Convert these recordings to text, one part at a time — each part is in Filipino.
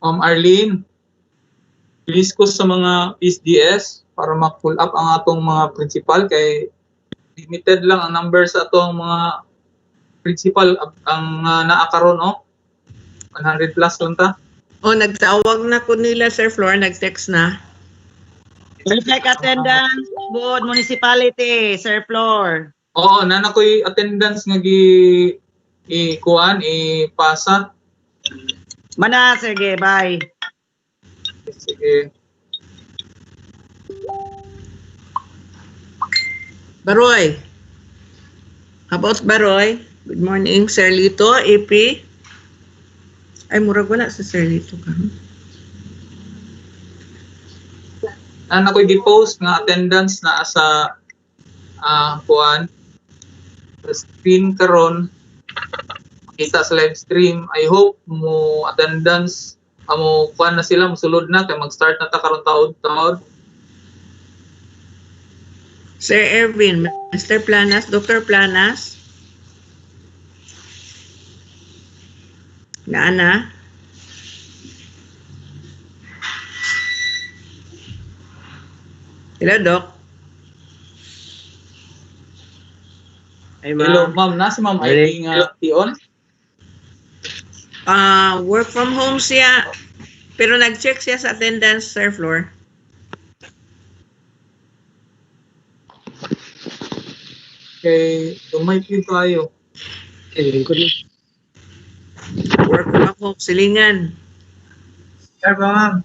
Arlene, please ko sa mga SDS para ma-pull up ang atong mga principal kay limited lang ang number sa atong mga principal ang naakaron 100 plus lang ta. Nagtawag na ko nila, Sir Flor, nag-text na. Perfect attendance, Board Municipality, Sir Flor. Oo, na ko'y attendance nga ipasa. Mana, sige, bye. Sige. Baroy. About Baroy. Good morning, Sir Lito, AP. Ay, murag wala sa Sir Lito ka. Na ko'y gi-post nga attendance na sa sa screen karon kita sa live stream. I hope mo attendance amo na sila mosulod na kay mag-start na ta karon taod. Sir Erwin, Mr. Planas, Dr. Planas. Naana. Hello, Doc. Ay, Hello, ma'am. Nasa ma'am ID nga tion? Work from home siya. Pero nag-check siya sa attendance, Sir Flor. Kay dumay po tayo. Work from home, silingan. Sir, ma'am.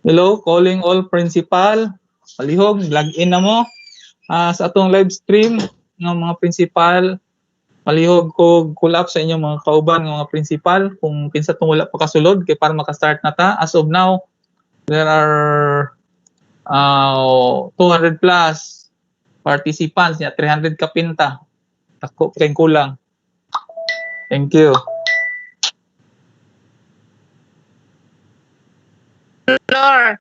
Hello, calling all principal. Palihog, log in na mo sa atong live stream ng mga principal. Palihog ko kulap sa inyong mga kauban ng mga principal kung kinsa tong wala pa kasulod kay para maka-start na ta. As of now, there are 200 plus participants niya, 300 kapinta. Tako kay kulang. Thank you. Floor.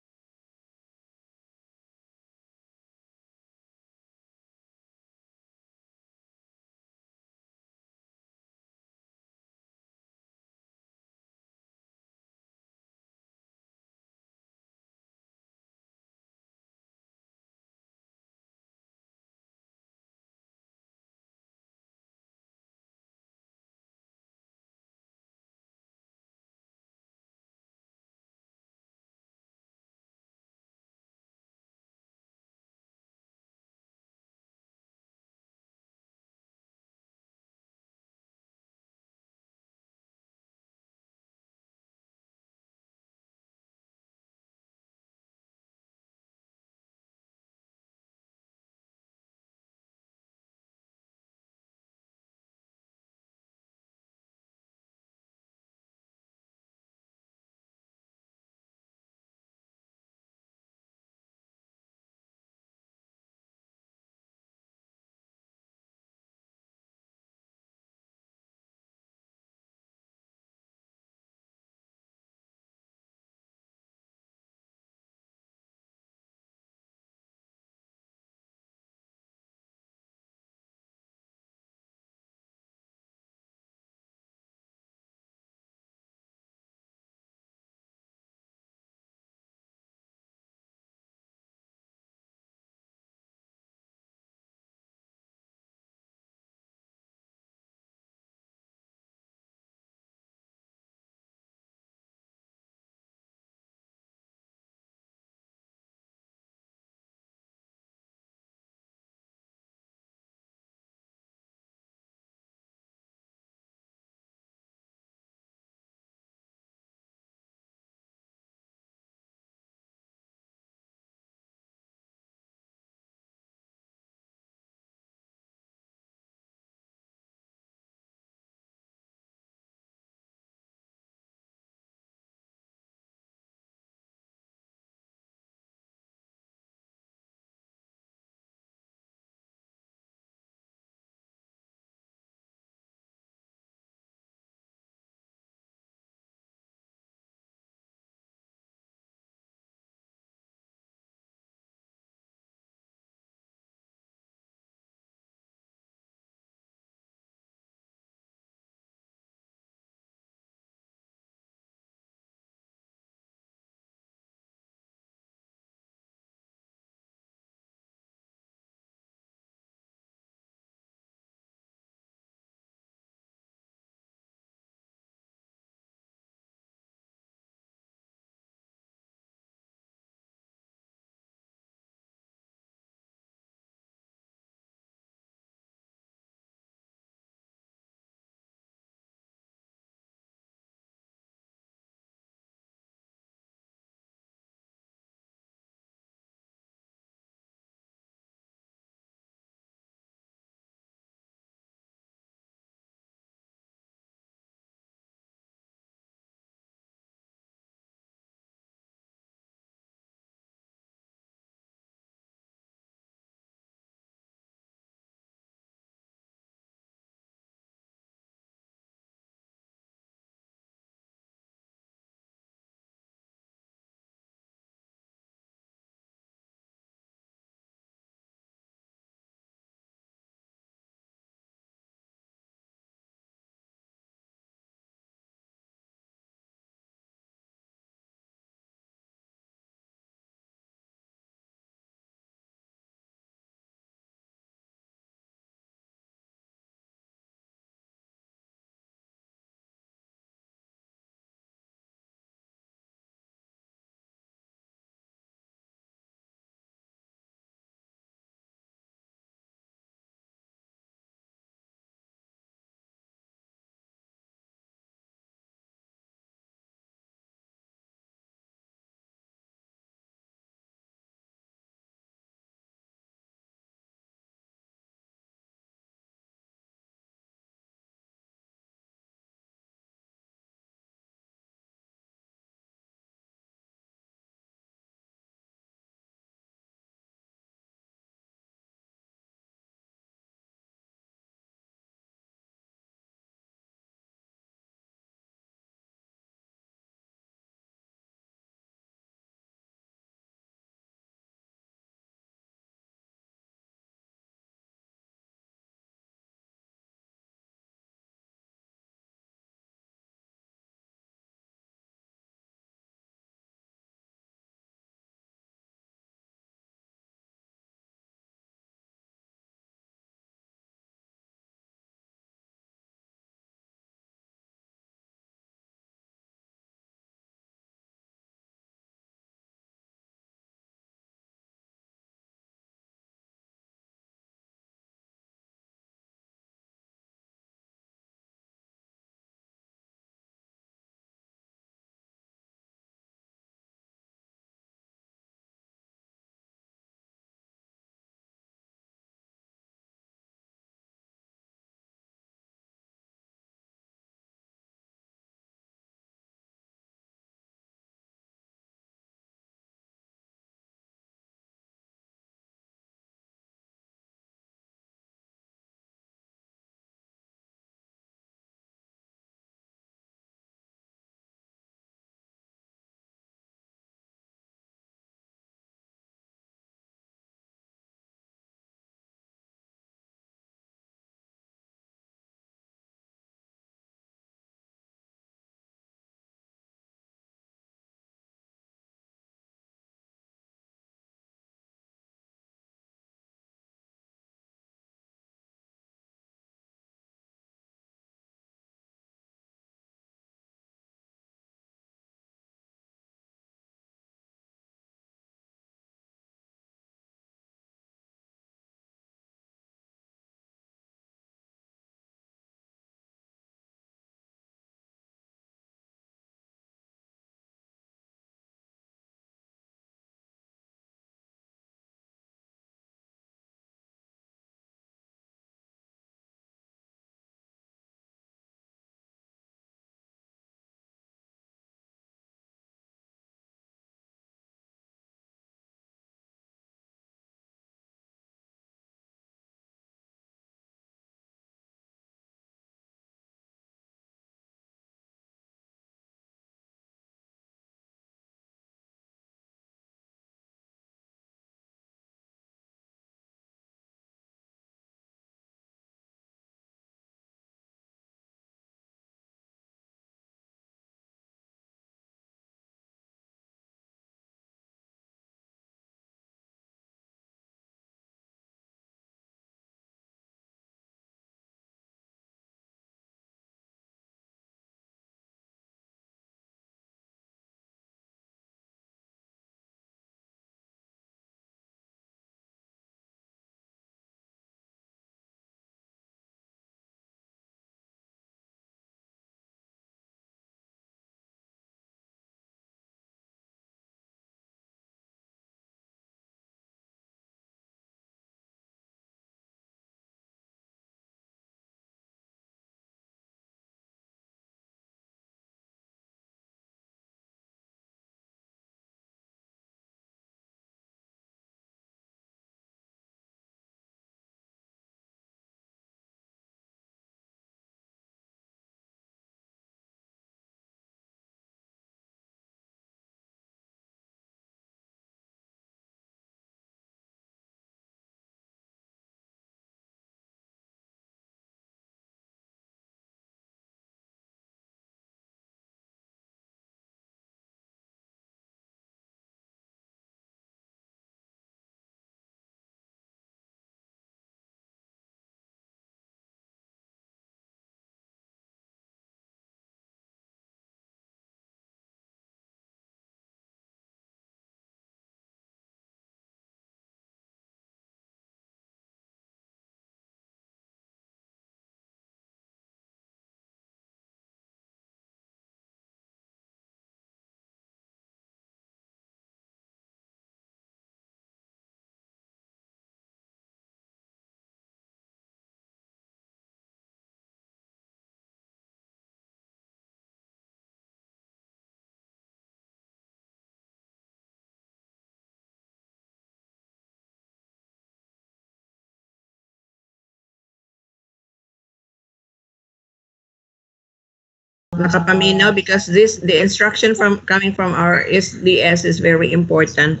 nakapaminaw because the instruction coming from our SDS is very important.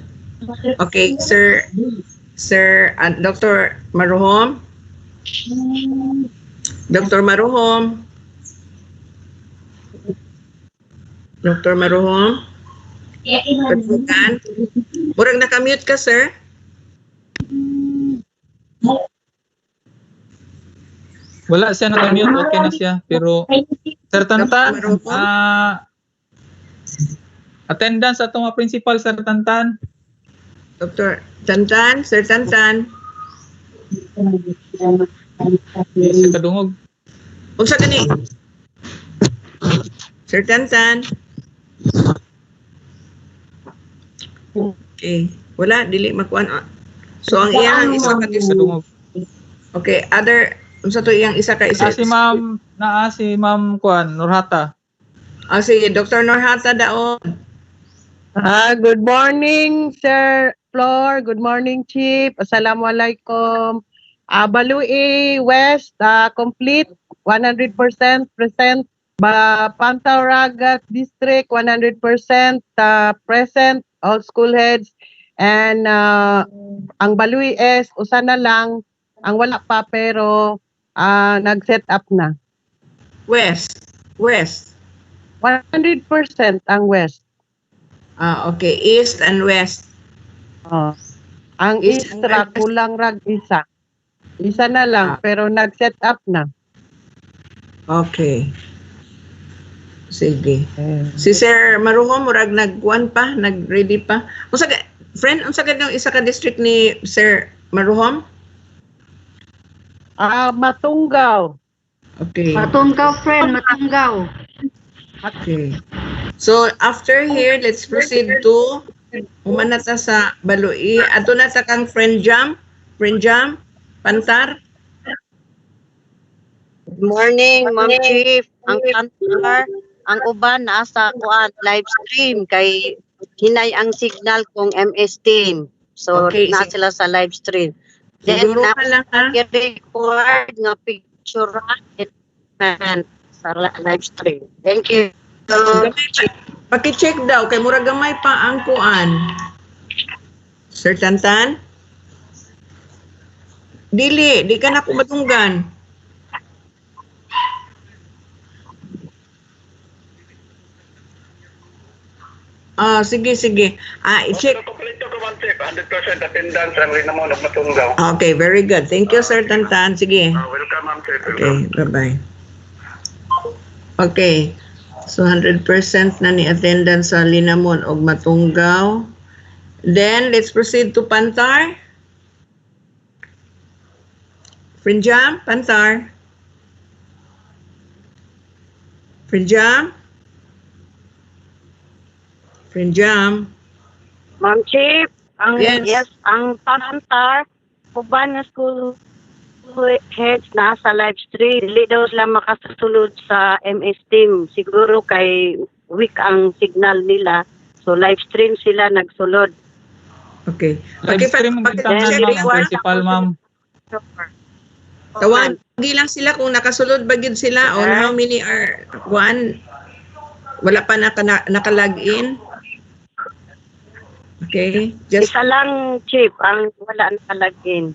Okay, Sir Dr. Maruhom. Dr. Maruhom. Dr. Maruhom. Patukan. Murag nakamute ka, sir. Wala siya nakamute, okay na siya. Pero, Sir Tantan, attendance atong mga principal, Sir Tantan. Dr. Tantan, Sir Tantan. Yes, kadungog. Unsa gani? Sir Tantan. Okay. Wala, dili makuan. So, ang iyang isa ka Kadungog. okay, other, unsa to iyang isa ka isa? Si Ma'am Kuan, Nurhata. Sige, Dr. Norhata daon. Good morning, Sir Flor. Good morning, Chief. Assalamualaikum. Balui West, complete 100% present. Pantauragat District, 100% present, all school heads. And ang Balui East, usa na lang, ang wala pa pero nag-set up na. West. 100% ang West. Okay, East and West. Ang East East and West. kulang rag isa. Isa na lang pero nag-set up na. Okay. Sige. Si Sir Maruhom murag nag-one pa, nag-ready pa. Unsa ka, friend, unsa ka yung isa ka district ni Sir Maruhom? Matunggaw. Okay. Matunggaw, friend, matunggaw. Okay. So after here, let's proceed to umanata sa Balui. Ato na ta kang friend jam, Pantar. Good morning, Ma'am Chief. Ang Pantar, ang uban nasa kuan live stream kay hinay ang signal kong MS Team. So Okay, na sila sa live stream. Then Siguro ka lang ha. record nga picture sa live stream. Thank you. Paki-check daw kay murag gamay pa ang kuan. Sir Tantan? Di ka na ko matunggan. Sige. I-check. Kompleto ko man, Chief. 100% attendance ang rin mo nagmatunggaw. Okay, very good. Thank you, Sir Tantan. Sige. Welcome, Ma'am Chief. Okay, bye-bye. Okay. So 100% na ni attendance sa Linamon og Matunggaw. Then let's proceed to Pantar. Frinjam, Pantar. Frinjam. Ma'am Chief, ang Yes. ang Pantar uban na school heads nasa live stream. Dili daw sila makasulod sa MS Team. Siguro kay weak ang signal nila. So live stream sila nagsulod. Okay. Live stream ang Paki-check Ma'am, request. principal, Ma'am. Tawagi lang sila kung nakasulod ba gid sila on how many are one wala pa naka-login. Okay. Just Isa lang, Chief, ang wala nakalagin.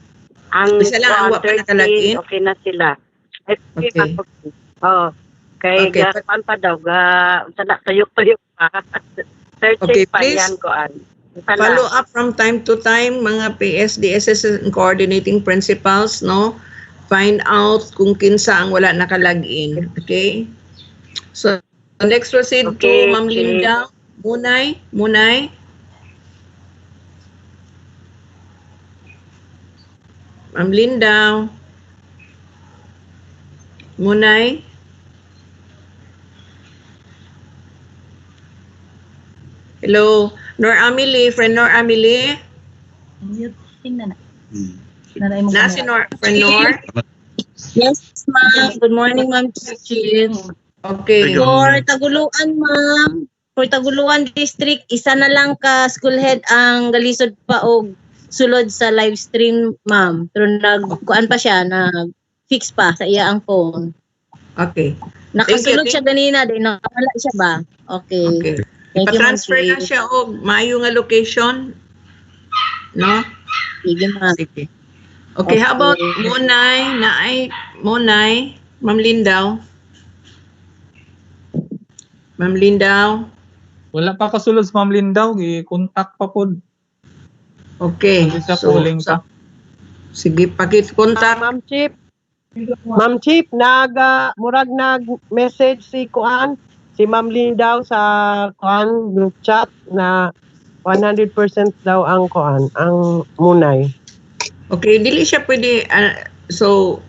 Ang Isa lang ang wala pa 130, nakalagin? okay na sila. Okay. Kay Okay, gapan pa daw, sana tuyok-tuyok pa. Searching Okay, pa please. yan koan. Isa lang. follow up from time to time, mga PSDSS and coordinating principals, no? Find out kung kinsa ang wala naka-login. Okay? So, next proceed Okay, to Ma'am okay. Linda. Munay. Ma'am Linda. Munay. Hello. Nor Amelie, friend Nor Amelie. Na si Nor, friend Nor. Yes, ma'am. Good morning, ma'am. Chief. Okay. For Taguluan, ma'am. For Taguluan District, isa na lang ka school head ang galisod pa og sulod sa live stream, ma'am. Pero nagkuan pa siya, nag-fix pa sa iya ang phone. Okay. Nakasulod Thank you, siya ganina, di nawala siya ba? Okay. Okay. Thank you, Ma'am Ipa-transfer na Chief. siya og maayo nga location. No? Sige, ma'am. Sige. Okay, how about Okay. Monay, Ma'am Lindaw? Ma'am Lindaw? Wala pa kasulod sa Ma'am Lindaw, i-contact pa po. Okay. Hindi siya pulling pa. Sige, pakit-contact. Ma'am Chief, murag nag-message si Kuan, si Ma'am Lindaw sa Kuan group chat na 100% daw ang Kuan, ang Munay. Okay, dili siya pwede, so,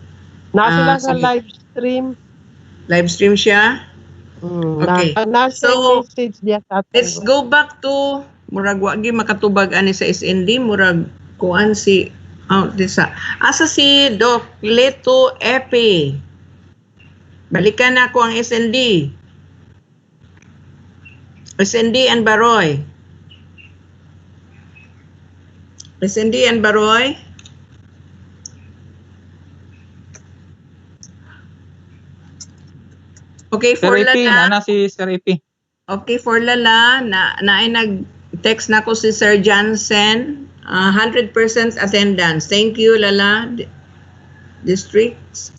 Sila sa sige. live stream. Live stream siya. Okay. Nasa So, message diya sa atin. Let's go back to, murag wagi makatubag ani sa SND, murag kuan si, asa si Doc Leto Epe. Balikan na ako ang SND. SND and Baroy. SND and Baroy. Okay, Sir for AP, Lala. nana si Sir AP. Okay, for Lala, ay nag-text na ko si Sir Jansen. 100% attendance. Thank you, Lala. Districts.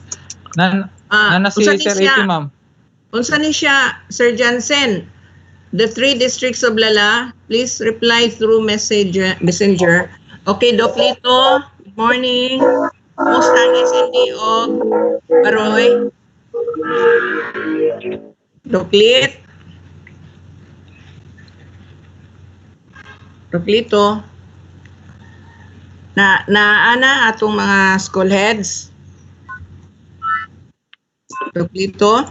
Nana si unsa ni Sir siya? AP, ma'am. Unsa ni siya, Sir Jansen? The 3 districts of Lala, please reply through messenger. Okay, Doc Lito, good morning. Kumusta ang SND og Baroy? Doklit. Doklito. Ana atong mga school heads. Doklito.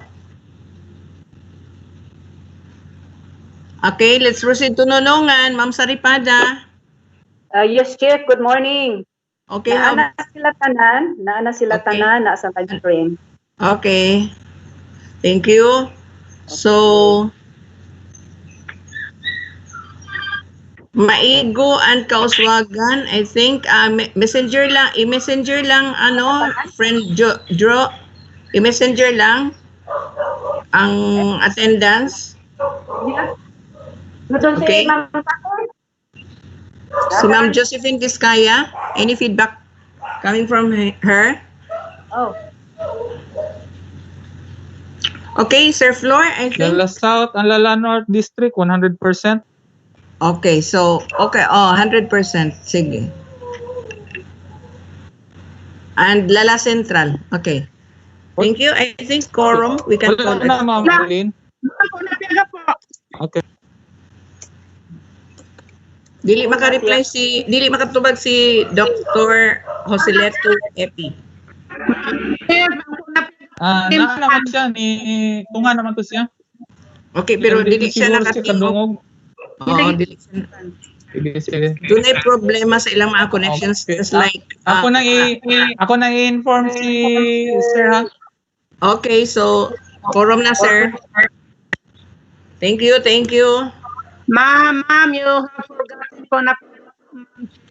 Okay, let's proceed to nulungan. Ma'am Saripada. Yes, Chief. Good morning. Okay, Naana sila Okay. tanan, nasa live stream. Okay. Thank you. So, maigo ang kauswagan. I think messenger lang friend Dro, i-messenger lang ang attendance. Okay. Si Ma'am Josephine Vizcaya, any feedback coming from her? Oh. Okay, Sir Flor, I think. Lala South, ang Lala North District, 100%. Okay, so, 100%. Sige. And Lala Central. Okay. Thank you. I think quorum, we can call Wala na, Ma'am Arlene. Okay. Dili makatubag si Dr. Joseleto Epi. Na naman siya, tunga naman to siya. Okay, pero dili siya siguro siya nakatingog. kadungog. Dili siya. Sige. Doon ay problema sa ilang mga connections. Okay. Just like, Ako nang i-inform si Sir ha. okay, so, quorum na, sir. Thank you. Ma'am, you have forgotten po na.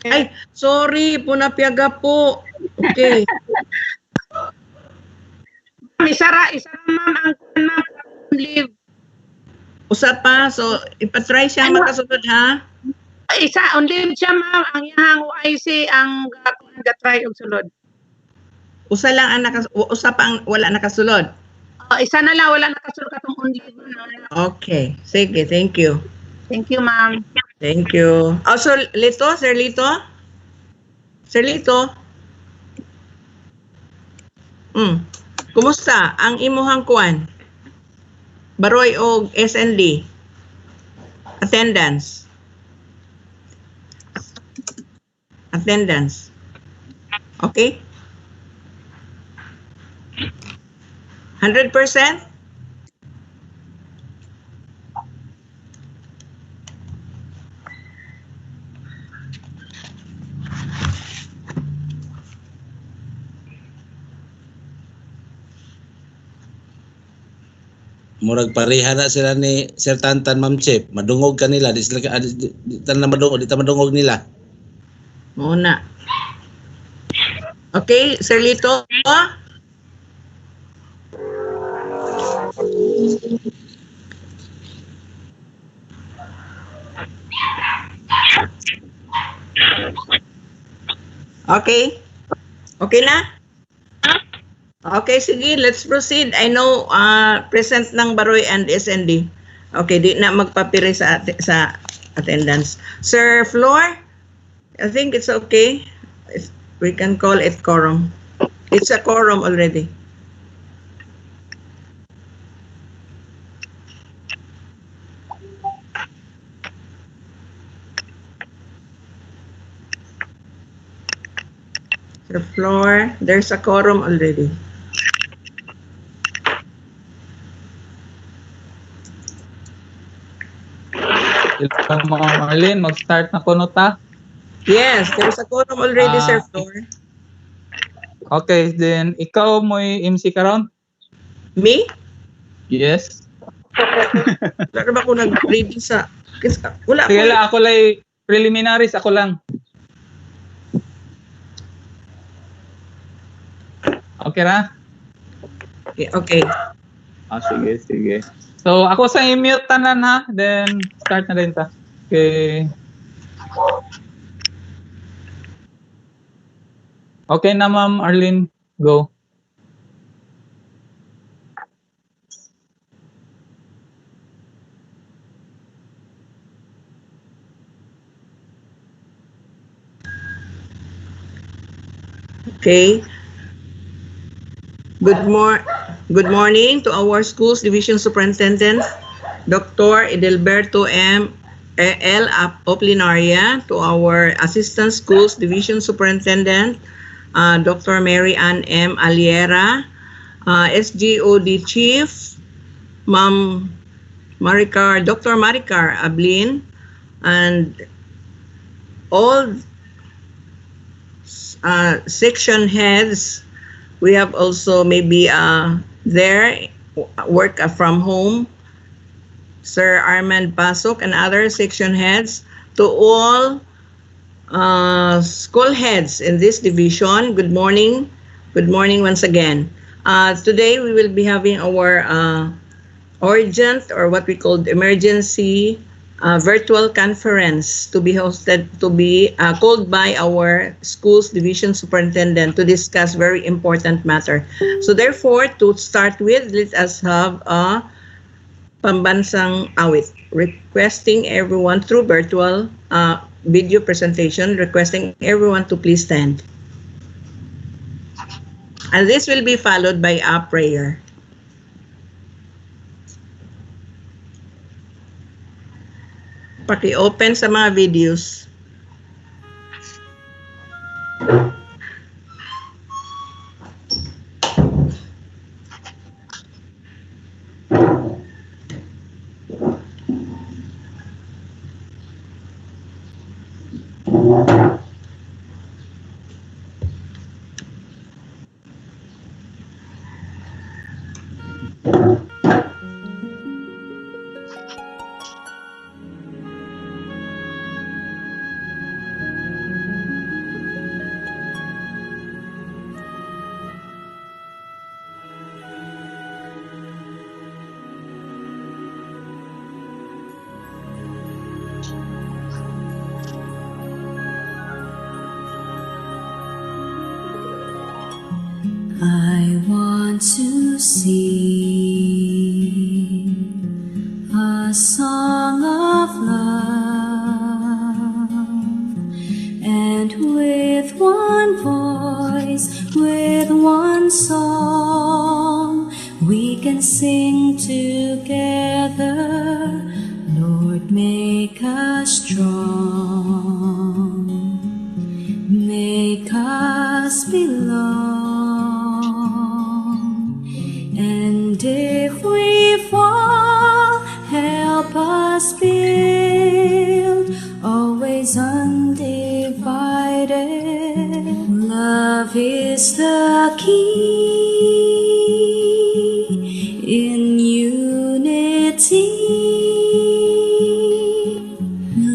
Ay, sorry, punapiaga po. Okay. Isa ma'am ang leave. Usa pa, so ipatry siya makasunod ha. Isa on leave siya ma'am, ang iyang OIC ang gatry og sulod. Usa lang ang usa pa ang wala nakasulod. Isa na lang wala nakasulod katong on leave na. Okay, sige, thank you. Thank you ma'am. Thank you. Also, Sir Lito? Sir Lito? Kumusta ang imuhang kuan? Baroy og SND? Attendance? Okay? 100%? Murag pareha na sila ni Sir Tantan, Ma'am Chip. Madungog kanila, di ta madungog nila. Muna. Okay, Sir Lito? Okay? Okay na? Okay, sige, let's proceed. I know present ng Baroy and SND. Okay, di na magpapire sa attendance. Sir Flor, I think it's okay. We can call it quorum. It's a quorum already. Sir Flor, there's a quorum already. Mga Marlene, mag-start na kuno ta. Yes, there's a quorum already, Sir Flor. Okay, then ikaw mo'y MC karon? Me? Yes. Wala na ba ako nag-ready sa... Wala Sige ako. lang, ako lang preliminaries, ako lang. Okay na? Okay. Sige, sige. So, ako sa i-mute tanan ha, then start na rin ta. Okay. Okay na, Ma'am Arlene, go. Okay. Good morning to our schools division superintendent, Dr. Edelberto M. L. Oplinaria, to our assistant schools division superintendent, Dr. Mary Ann M. Aliera, SGOD chief, Ma'am Dr. Maricar Ablin, and all section heads. We have also maybe there work from home, Sir Armand Pasok and other section heads. To all school heads in this division, good morning. Good morning once again. Today we will be having our urgent, or what we call emergency virtual conference to be called by our schools division superintendent to discuss very important matter. So therefore, to start with, let us have a pambansang awit, requesting everyone through virtual video presentation, requesting everyone to please stand. And this will be followed by a prayer. Paki-open sa mga videos. I want to sing a song of love, and with one voice, with one song, we can sing together. Lord, make us strong, make us belong. And if we fall, help us build, always undivided. Love is the key in unity.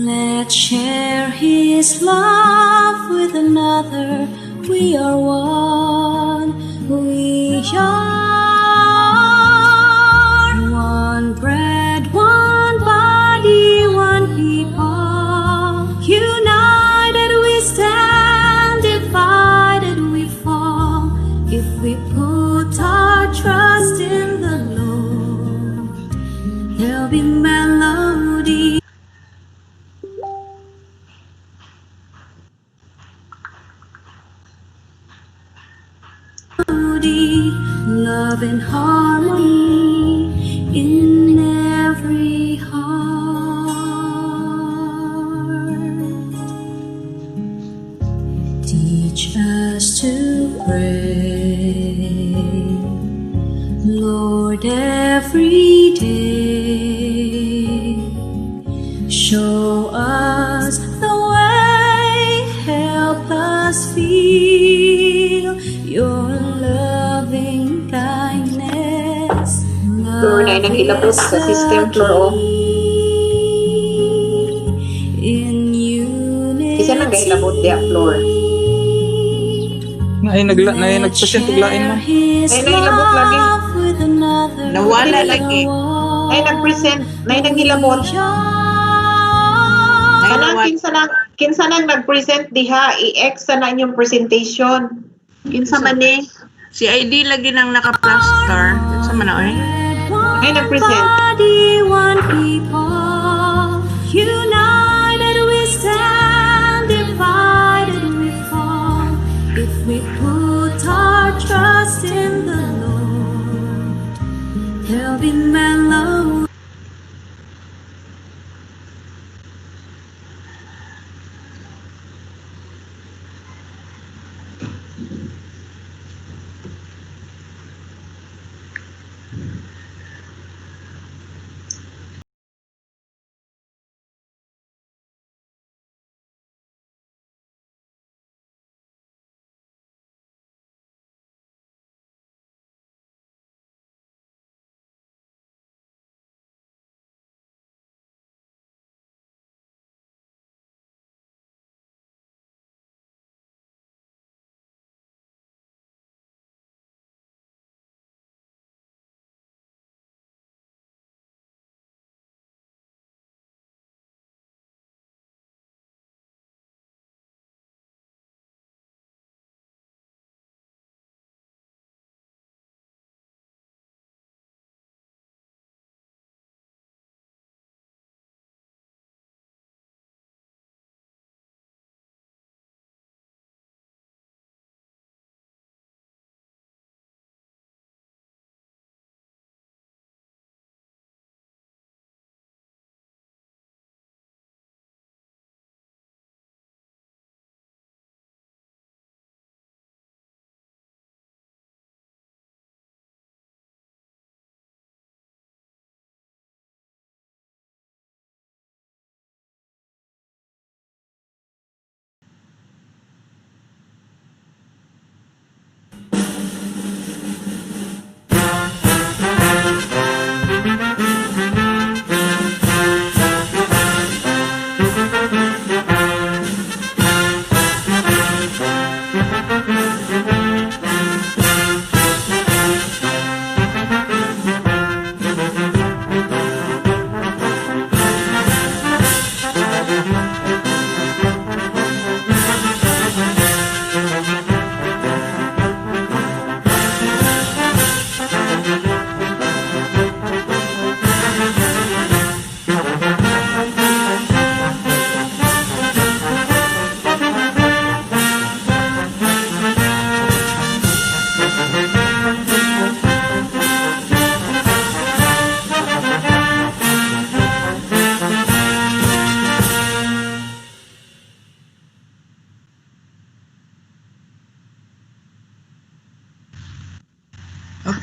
Let's share His love with another. We are one. We are unity, love and harmony in every heart. Teach us to pray, Lord, every day. Show us the way, help us feel your loving kindness. Floor na nang ilabot sa system floor. In unity. Isa nang ilabot dia floor. Nagpasyon tuglain mo. Ay nailabot lagi. Nawala lagi. Ay nag-present. Ay nangilabot. Kanang kinsa nang nag-present diha, i-X na inyong presentation. Kinsa man ni? Si ID lagi nang naka-plaster. Sa man na eh. Ay nag-present. One people, united we stand, divided we fall. If we put our trust in the Lord, there'll be mellow.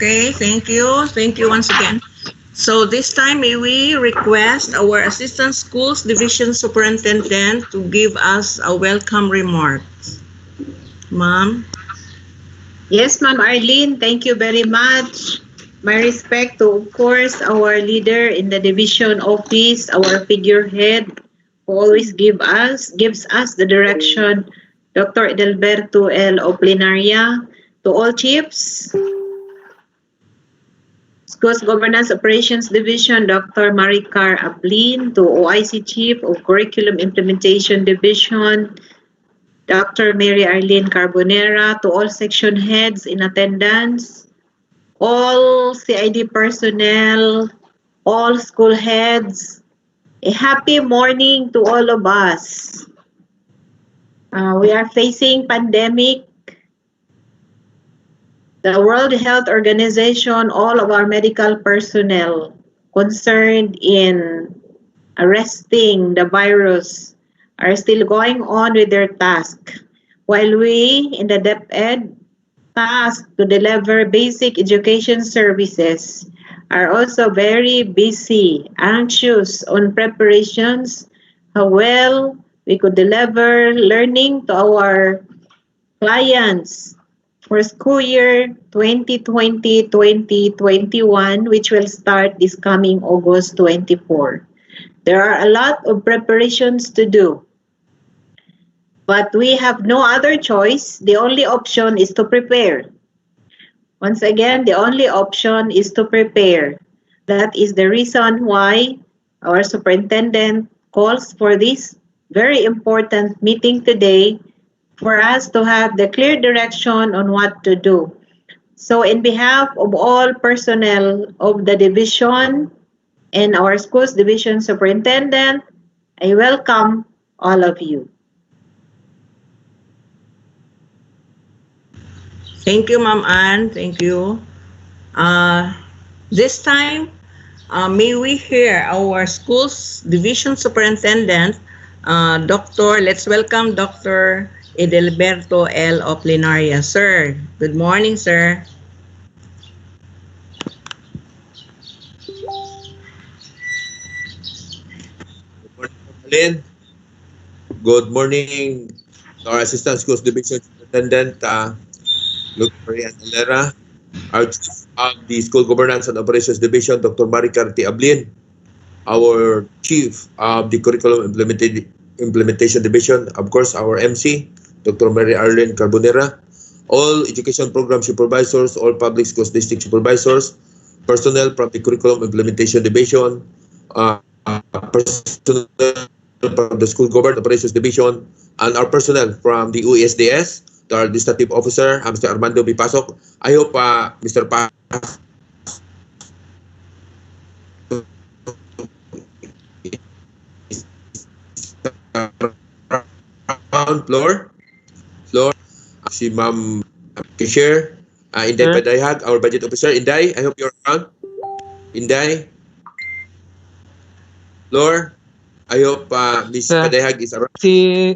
Okay, thank you. Thank you once again. So this time may we request our Assistant Schools Division Superintendent to give us a welcome remark. Ma'am. Yes, Ma'am Arlene, thank you very much. My respect to, of course, our leader in the division office, our figurehead, who always gives us the direction, Dr. Edelberto L. Oplinaria, to all chiefs, Schools Governance Operations Division, Dr. Maricar Aplin, to OIC Chief of Curriculum Implementation Division, Dr. Mary Arlene Carbonera, to all section heads in attendance, all CID personnel, all school heads, a happy morning to all of us. We are facing pandemic. the World Health Organization, all of our medical personnel concerned in arresting the virus are still going on with their task, while we in the DepEd tasked to deliver basic education services are also very busy, anxious on preparations, how well we could deliver learning to our clients for school year 2020-2021, which will start this coming August 24. There are a lot of preparations to do, but we have no other choice. The only option is to prepare. Once again, the only option is to prepare. That is the reason why our superintendent calls for this very important meeting today for us to have the clear direction on what to do. So in behalf of all personnel of the division and our schools division superintendent, I welcome all of you. Thank you, Ma'am Ann. Thank you. This time, may we hear our schools division superintendent, let's welcome Dr. Edelberto L. Oplinaria. Sir, good morning, sir. Lynn. Good morning, our Assistant Schools Division Superintendent, Luke Marian Alera, our Chief of the School Governance and Operations Division, Dr. Maricar T. Ablin, our Chief of the Curriculum Implementation Division, of course, our MC, Dr. Mary Arlene Carbonera, all education program supervisors, all public schools district supervisors, personnel from the Curriculum Implementation Division, personnel from the School Government Operations Division, and our personnel from the USDS, to our Administrative Officer, Mr. Armando B. Pasok. I hope Mr. Pasok floor, si Ma'am Cashier, Inday Padayhag, our Budget Officer. Inday, I hope you're around. Inday, floor, I hope Ms. Padayhag is around. Si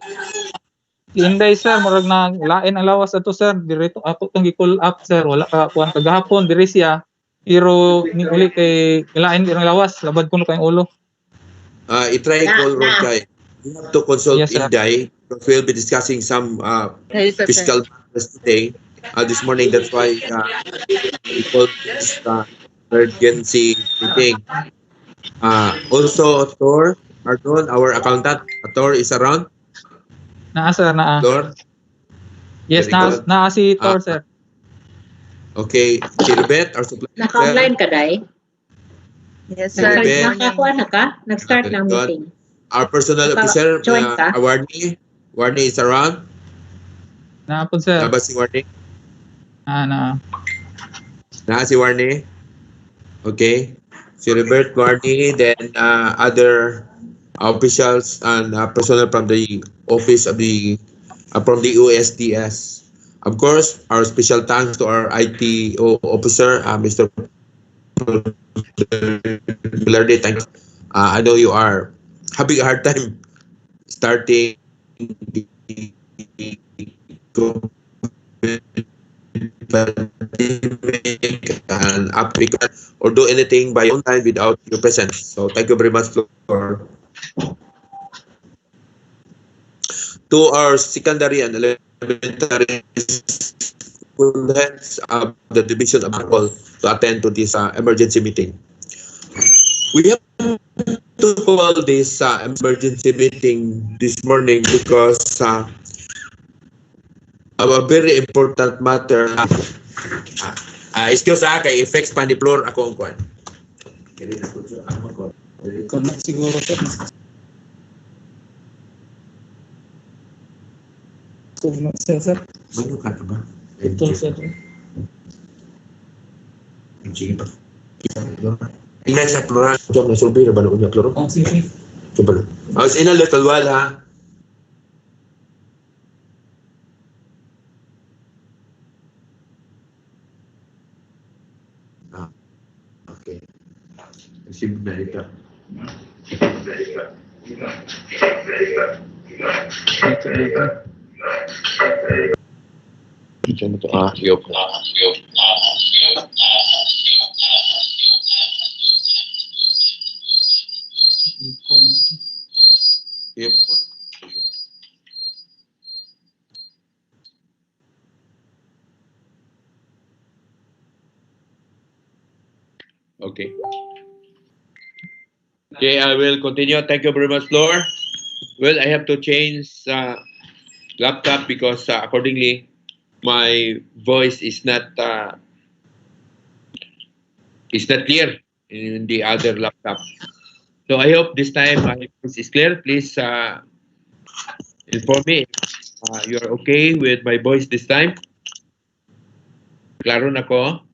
Inday, sir, murag na lain ang lawas ato, sir. Dirito ato tong gi-call up, sir. Wala ka kuan kagahapon diri siya. Pero ni uli kay lain ang lawas, labad kuno kay ulo. I-try call Ron Kai. We have to consult Inday because we'll be discussing some fiscal matters today. This morning, that's why we called this emergency meeting. Also, Thor, our accountant, Thor is around. Naa, sir, naa. Thor? Yes, naa si Thor, sir. Okay, Silbet, our supply. Naka-online ka, Day? Yes, sir. Nakakuha na ka? Nag-start ng meeting. Our personnel officer, Warney is around. Naa po, sir. Naba si Warney? Naa. Naa si Warney? Okay. Si Robert, Warney, then other officials and personnel from the office of the from the USDS. Of course, our special thanks to our ITO officer, Mr. Velarde. Thanks. I know you are having a hard time starting the and applicant or do anything by online without your presence. So thank you very much for to our secondary and elementary school heads of the division of Bicol to attend to this emergency meeting. We have to call this emergency meeting this morning because of a very important matter. Excuse kay effects pan di floor ako ang kwan. Siguro, sir. Sir. Ano ka ba? Ito, sir. Sige pa. Ina sa plural. Job na sulbi na ba na plural? Oh, sige. Coba. As ina little while ha. Received na ito. Ito mo ito. Yup. Yup. Okay. Okay, I will continue. Thank you very much, Lord. Well, I have to change laptop because accordingly, my voice is not clear in the other laptop. So I hope this time my voice is clear. Please inform me if you are okay with my voice this time. Klaro na ko?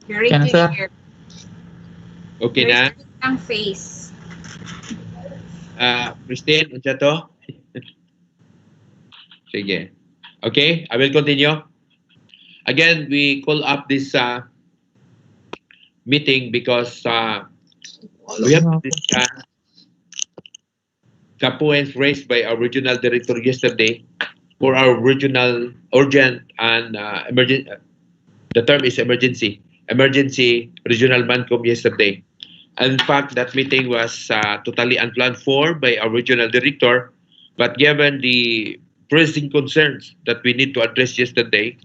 Very Yan, sir. clear. Okay na? Ang face. Christine, unsa to? Sige. Okay, I will continue. Again, we call up this meeting because we have to discuss the points raised by our regional director yesterday for our regional urgent and emergent. The term is emergency regional mancom yesterday. In fact, that meeting was totally unplanned for by our regional director, but given the pressing concerns that we need to address yesterday,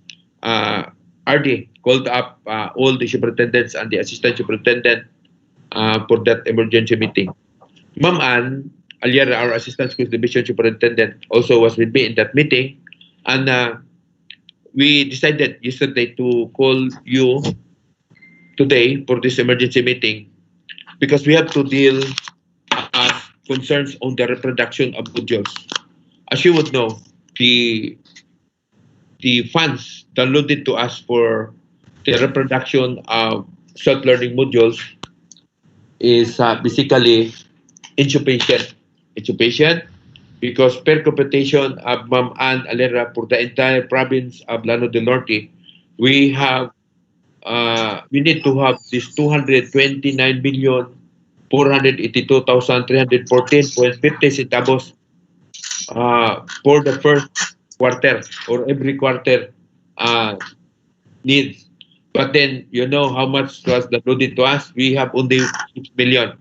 RD called up all the superintendents and the assistant superintendent for that emergency meeting. Ma'am Ann Aliera, our assistant school division superintendent, also was with me in that meeting, and we decided yesterday to call you today for this emergency meeting because we have to deal concerns on the reproduction of modules. As you would know, the funds downloaded to us for the reproduction of self-learning modules is basically intubation, because per computation of Ma'am Ann Alera for the entire province of Llano del Norte, we need to have this 229,482,314.50 centavos for the first quarter or every quarter needs. But then, you know how much was downloaded to us? We have only 6 million.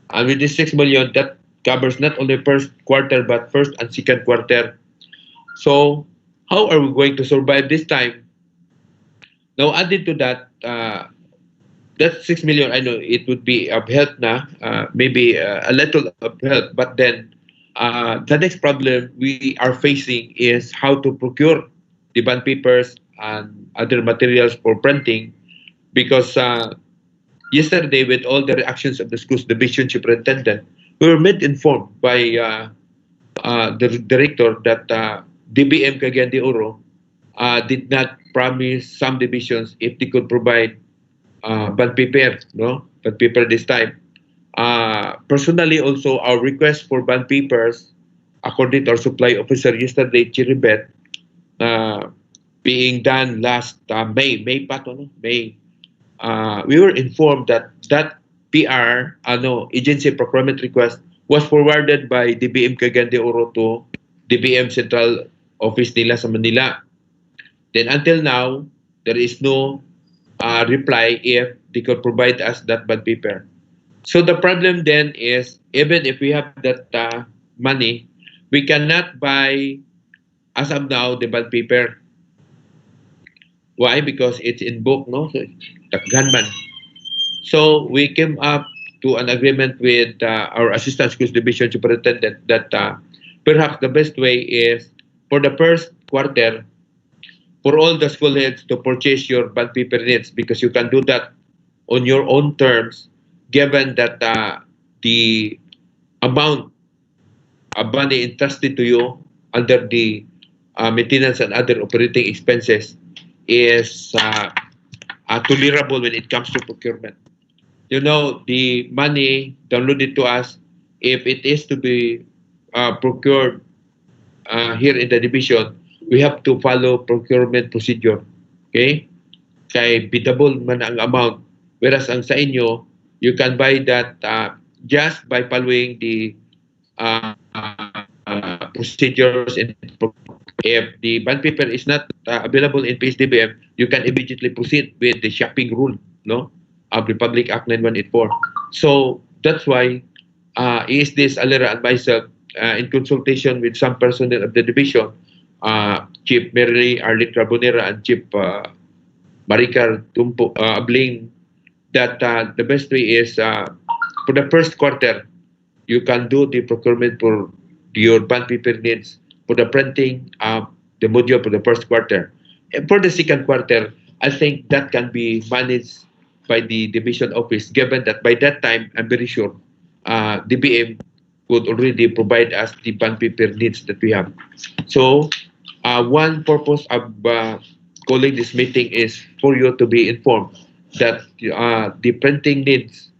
And with this 6 million, that covers not only first quarter, but first and second quarter. So, how are we going to survive this time? Now, added to that, that 6 million, I know it would be of help na, maybe a little of help, but then the next problem we are facing is how to procure the bond papers and other materials for printing, because yesterday, with all the reactions of the school's division superintendent, we were made informed by the director that DBM Cagayan de Oro did not promise some divisions if they could provide bond paper, bond paper this time. Personally, also, our request for bond papers, according to our supply officer yesterday, Chiribet, being done last May, we were informed that that PR, agency procurement request was forwarded by DBM Cagayan de Oro to DBM Central Office nila sa Manila. Then until now, there is no reply if they could provide us that bond paper. So the problem then is, even if we have that money, we cannot buy, as of now, the bond paper. Why? Because it's in book, no? So, takganman. So we came up to an agreement with our assistant schools division superintendent that perhaps the best way is for the first quarter for all the school heads to purchase your bond paper needs, because you can do that on your own terms, given that the amount of money entrusted to you under the maintenance and other operating expenses is tolerable when it comes to procurement. You know, the money downloaded to us, if it is to be procured here in the division, we have to follow procurement procedure. Okay? Kay biddable man ang amount Whereas ang sa inyo, you can buy that just by following the procedures. If the bond paper is not available in PSDBM, you can immediately proceed with the shopping rule, no, of Republic Act 9184. So that's why is this Alera and myself, in consultation with some personnel of the division, Chief Mary Arlene Carbonera and Chief Maricar Abling, that the best way is for the first quarter, you can do the procurement for your bond paper needs for the printing the module for the first quarter. And for the second quarter, I think that can be managed by the division office, given that by that time, I'm very sure DBM would already provide us the bond paper needs that we have. So one purpose of calling this meeting is for you to be informed that the printing needs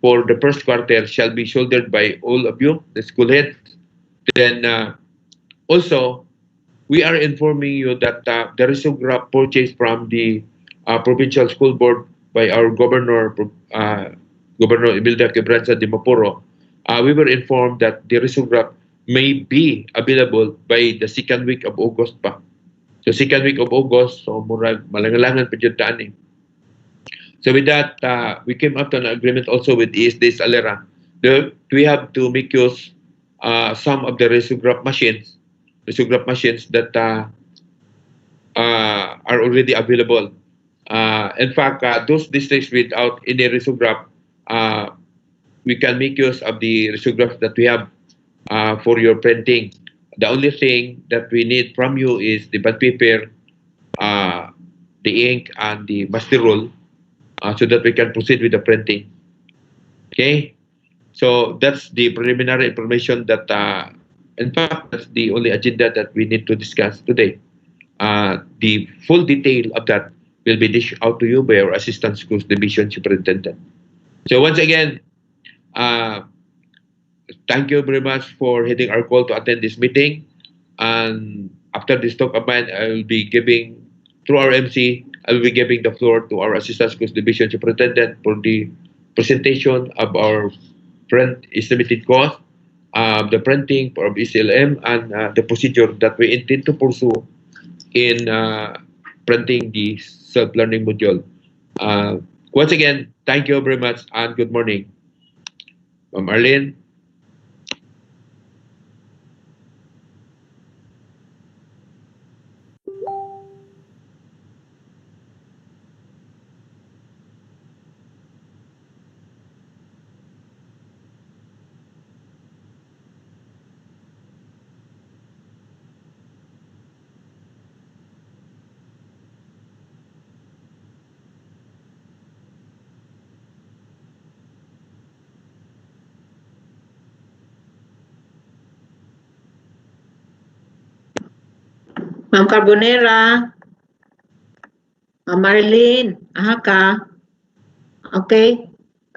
for the first quarter shall be shouldered by all of you, the school heads. Then also, we are informing you that the risograph purchased from the provincial school board by our governor, Governor Imelda Quebranza de Mapuro, we were informed that the risograph may be available by the second week of August pa. So second week of August, so murag malangalangan pa dyan taan. So with that, we came up to an agreement also with ESD's Alera. We have to make use some of the risograph machines that are already available. In fact, those districts without any risograph, we can make use of the risographs that we have for your printing. The only thing that we need from you is the bond paper, the ink, and the master roll, so that we can proceed with the printing. Okay, so that's the preliminary information that, in fact, that's the only agenda that we need to discuss today. The full detail of that will be dished out to you by our Assistant Schools Division Superintendent. So once again, thank you very much for heeding our call to attend this meeting. And after this talk of mine, I will be giving, through our MC, I will be giving the floor to our Assistant Schools Division Superintendent for the presentation of our print estimated cost, the printing of ECLM, and the procedure that we intend to pursue in printing the self-learning module. Once again, thank you very much and good morning. Ma'am Arlene. Ma'am Carbonera. Ma'am Marlene, ka? Okay.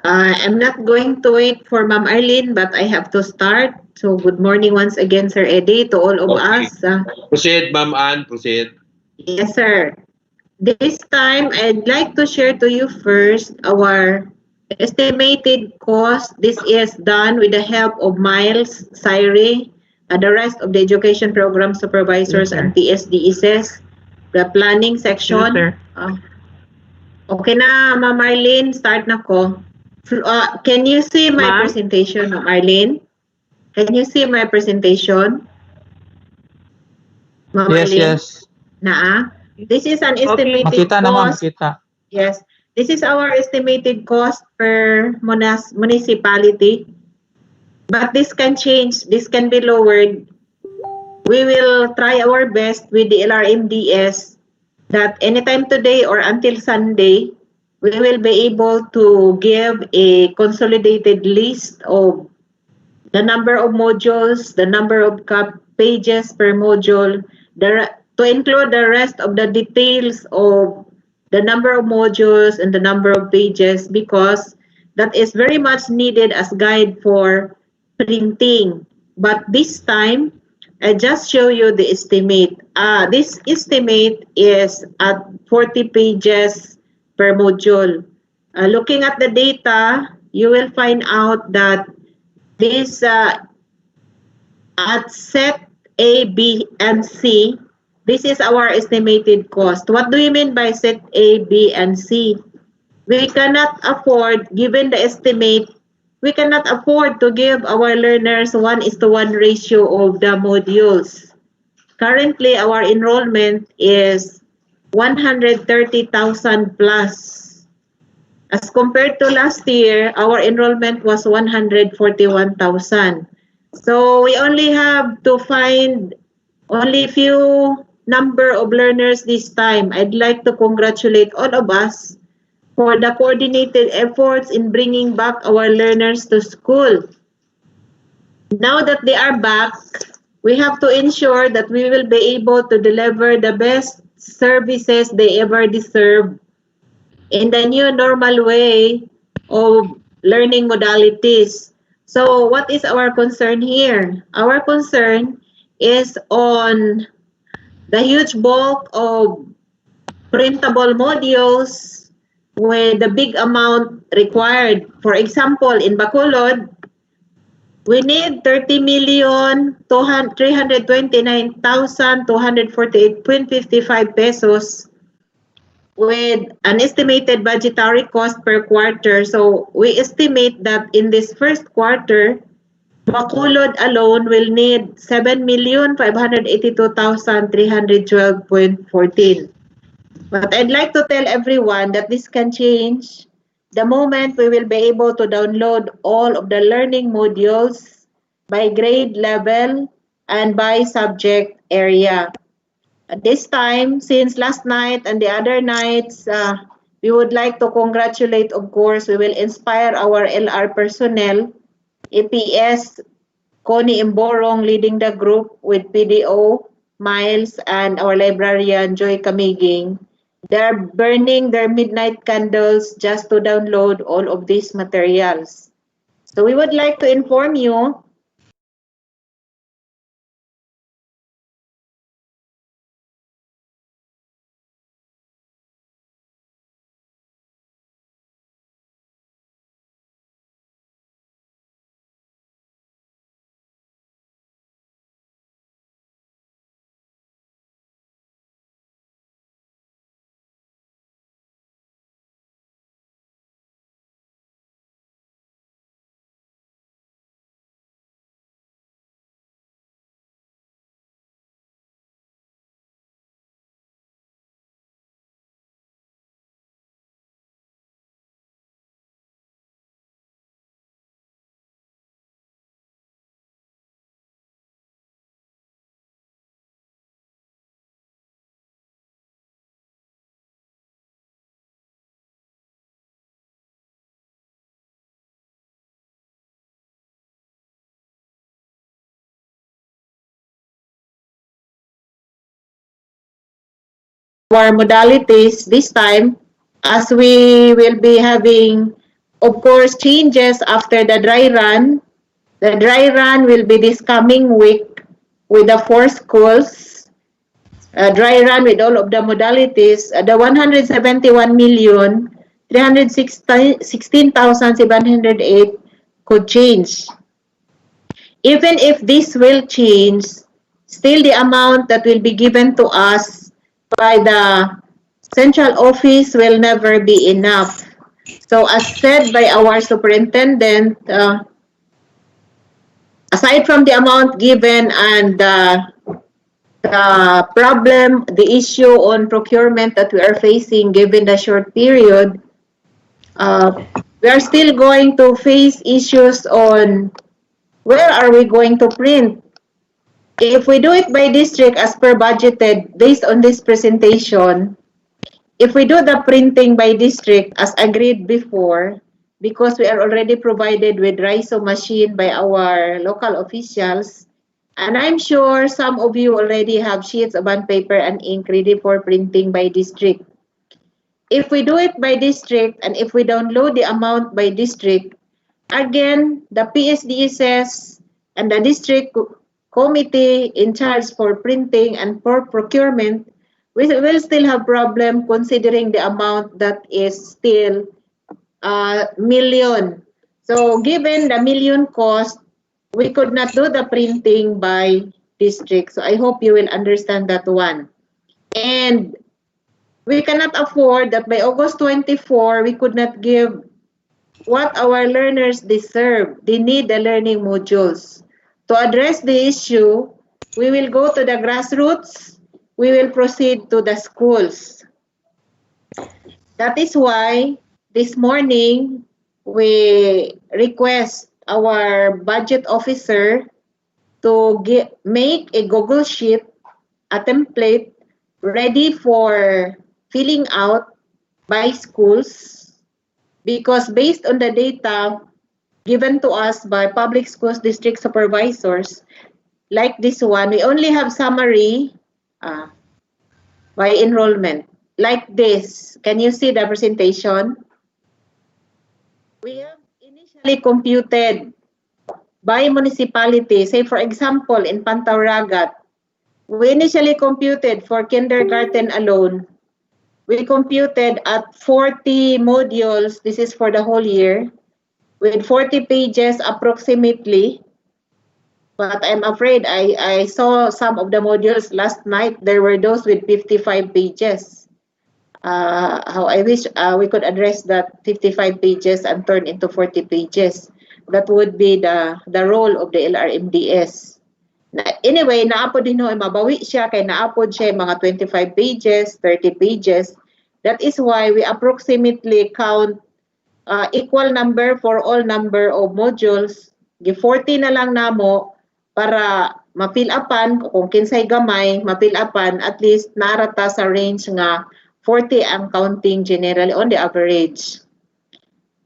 I'm not going to wait for Ma'am Arlene, but I have to start. So good morning once again, Sir Eddie, to all of us. Proceed, Ma'am Ann, proceed. Yes, sir. This time, I'd like to share to you first our estimated cost. This is done with the help of Miles, Syri, the rest of the education program supervisors, and PSDSs, the planning section. Yes, Okay na, Ma'am Marlene, start na ko. Can you see my presentation, Ma'am Marlene? Can you see my presentation? Ma'am Yes, Marlene? yes. This is an estimated Makita naman, cost. makita. Yes, this is our estimated cost per municipality. But this can change, this can be lowered. We will try our best with the LRMDS that anytime today or until Sunday, we will be able to give a consolidated list of the number of modules, the number of pages per module, to include the rest of the details of the number of modules and the number of pages, because that is very much needed as guide for printing. But this time, I just show you the estimate. This estimate is at 40 pages per module. Looking at the data, you will find out that this at set A, B, and C, this is our estimated cost. What do you mean by set A, B, and C? We cannot afford, given the estimate, we cannot afford to give our learners 1:1 ratio of the modules. Currently, our enrollment is 130,000 plus. As compared to last year, our enrollment was 141,000. So we only have to find only few number of learners this time. I'd like to congratulate all of us for the coordinated efforts in bringing back our learners to school. Now that they are back, we have to ensure that we will be able to deliver the best services they ever deserve in the new normal way of learning modalities. So what is our concern here? Our concern is on the huge bulk of printable modules with the big amount required. For example, in Bacolod, we need 30,329,248.55 pesos with an estimated budgetary cost per quarter. So we estimate that in this first quarter, Bacolod alone will need 7,582,312.14. But I'd like to tell everyone that this can change the moment we will be able to download all of the learning modules by grade level and by subject area. At this time, since last night and the other nights, we would like to congratulate, of course, we will inspire our LR personnel, EPS, Connie Imborong leading the group with PDO, Miles, and our librarian, Joy Camiging. They're burning their midnight candles just to download all of these materials. So we would like to inform you our modalities this time, as we will be having, of course, changes after the dry run. The dry run will be this coming week with the 4 schools. Dry run with all of the modalities. The 171,316,708 could change. Even if this will change, still the amount that will be given to us by the central office will never be enough. So as said by our superintendent, aside from the amount given and the problem, the issue on procurement that we are facing given the short period, we are still going to face issues on where are we going to print. If we do it by district as per budgeted based on this presentation, if we do the printing by district as agreed before, because we are already provided with RISO machine by our local officials, and I'm sure some of you already have sheets of bond paper and ink ready for printing by district. If we do it by district and if we download the amount by district, again, the PSDSS and the district committee in charge for printing and for procurement, we will still have problem considering the amount that is still million. So given the million cost, we could not do the printing by district. So I hope you will understand that one. And we cannot afford that by August 24, we could not give what our learners deserve. They need the learning modules. To address the issue, we will go to the grassroots. We will proceed to the schools. That is why this morning we request our budget officer to make a Google Sheet, a template ready for filling out by schools, because based on the data given to us by public schools district supervisors, like this one, we only have summary by enrollment. Like this, can you see the presentation? We have initially computed by municipality. Say for example, in Pantauragat, we initially computed for kindergarten alone. We computed at 40 modules, this is for the whole year, with 40 pages approximately. But I'm afraid I saw some of the modules last night. There were those with 55 pages. How I wish we could address that 55 pages and turn into 40 pages. That would be the role of the LRMDS. Anyway, naapod din ho, mabawi siya, kay naapod siya mga 25 pages, 30 pages. That is why we approximately count equal number for all number of modules. Gi-40 na lang namo para ma-fill upan, kung kinsay gamay, ma-fill upan, at least narata sa range nga 40 ang counting generally on the average.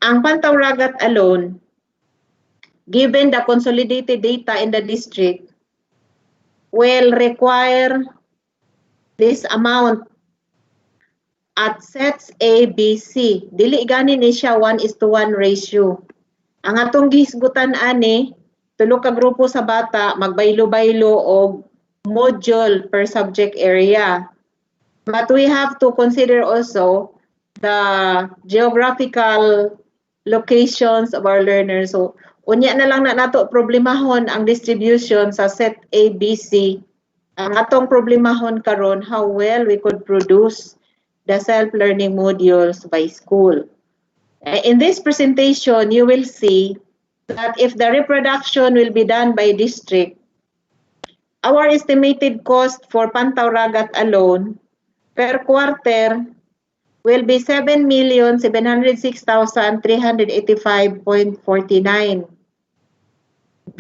Ang Pantauragat alone, given the consolidated data in the district, will require this amount at sets A, B, C. Dili gani ni siya 1:1 ratio. Ang atong gisgutan ani, tulo ka grupo sa bata, magbaylo-baylo og module per subject area. But we have to consider also the geographical locations of our learners. So, unya na lang na nato problemahon ang distribution sa set A, B, C. Ang atong problemahon karon how well we could produce the self-learning modules by school. In this presentation, you will see that if the reproduction will be done by district, our estimated cost for Pantauragat alone per quarter will be 7,706,385.49.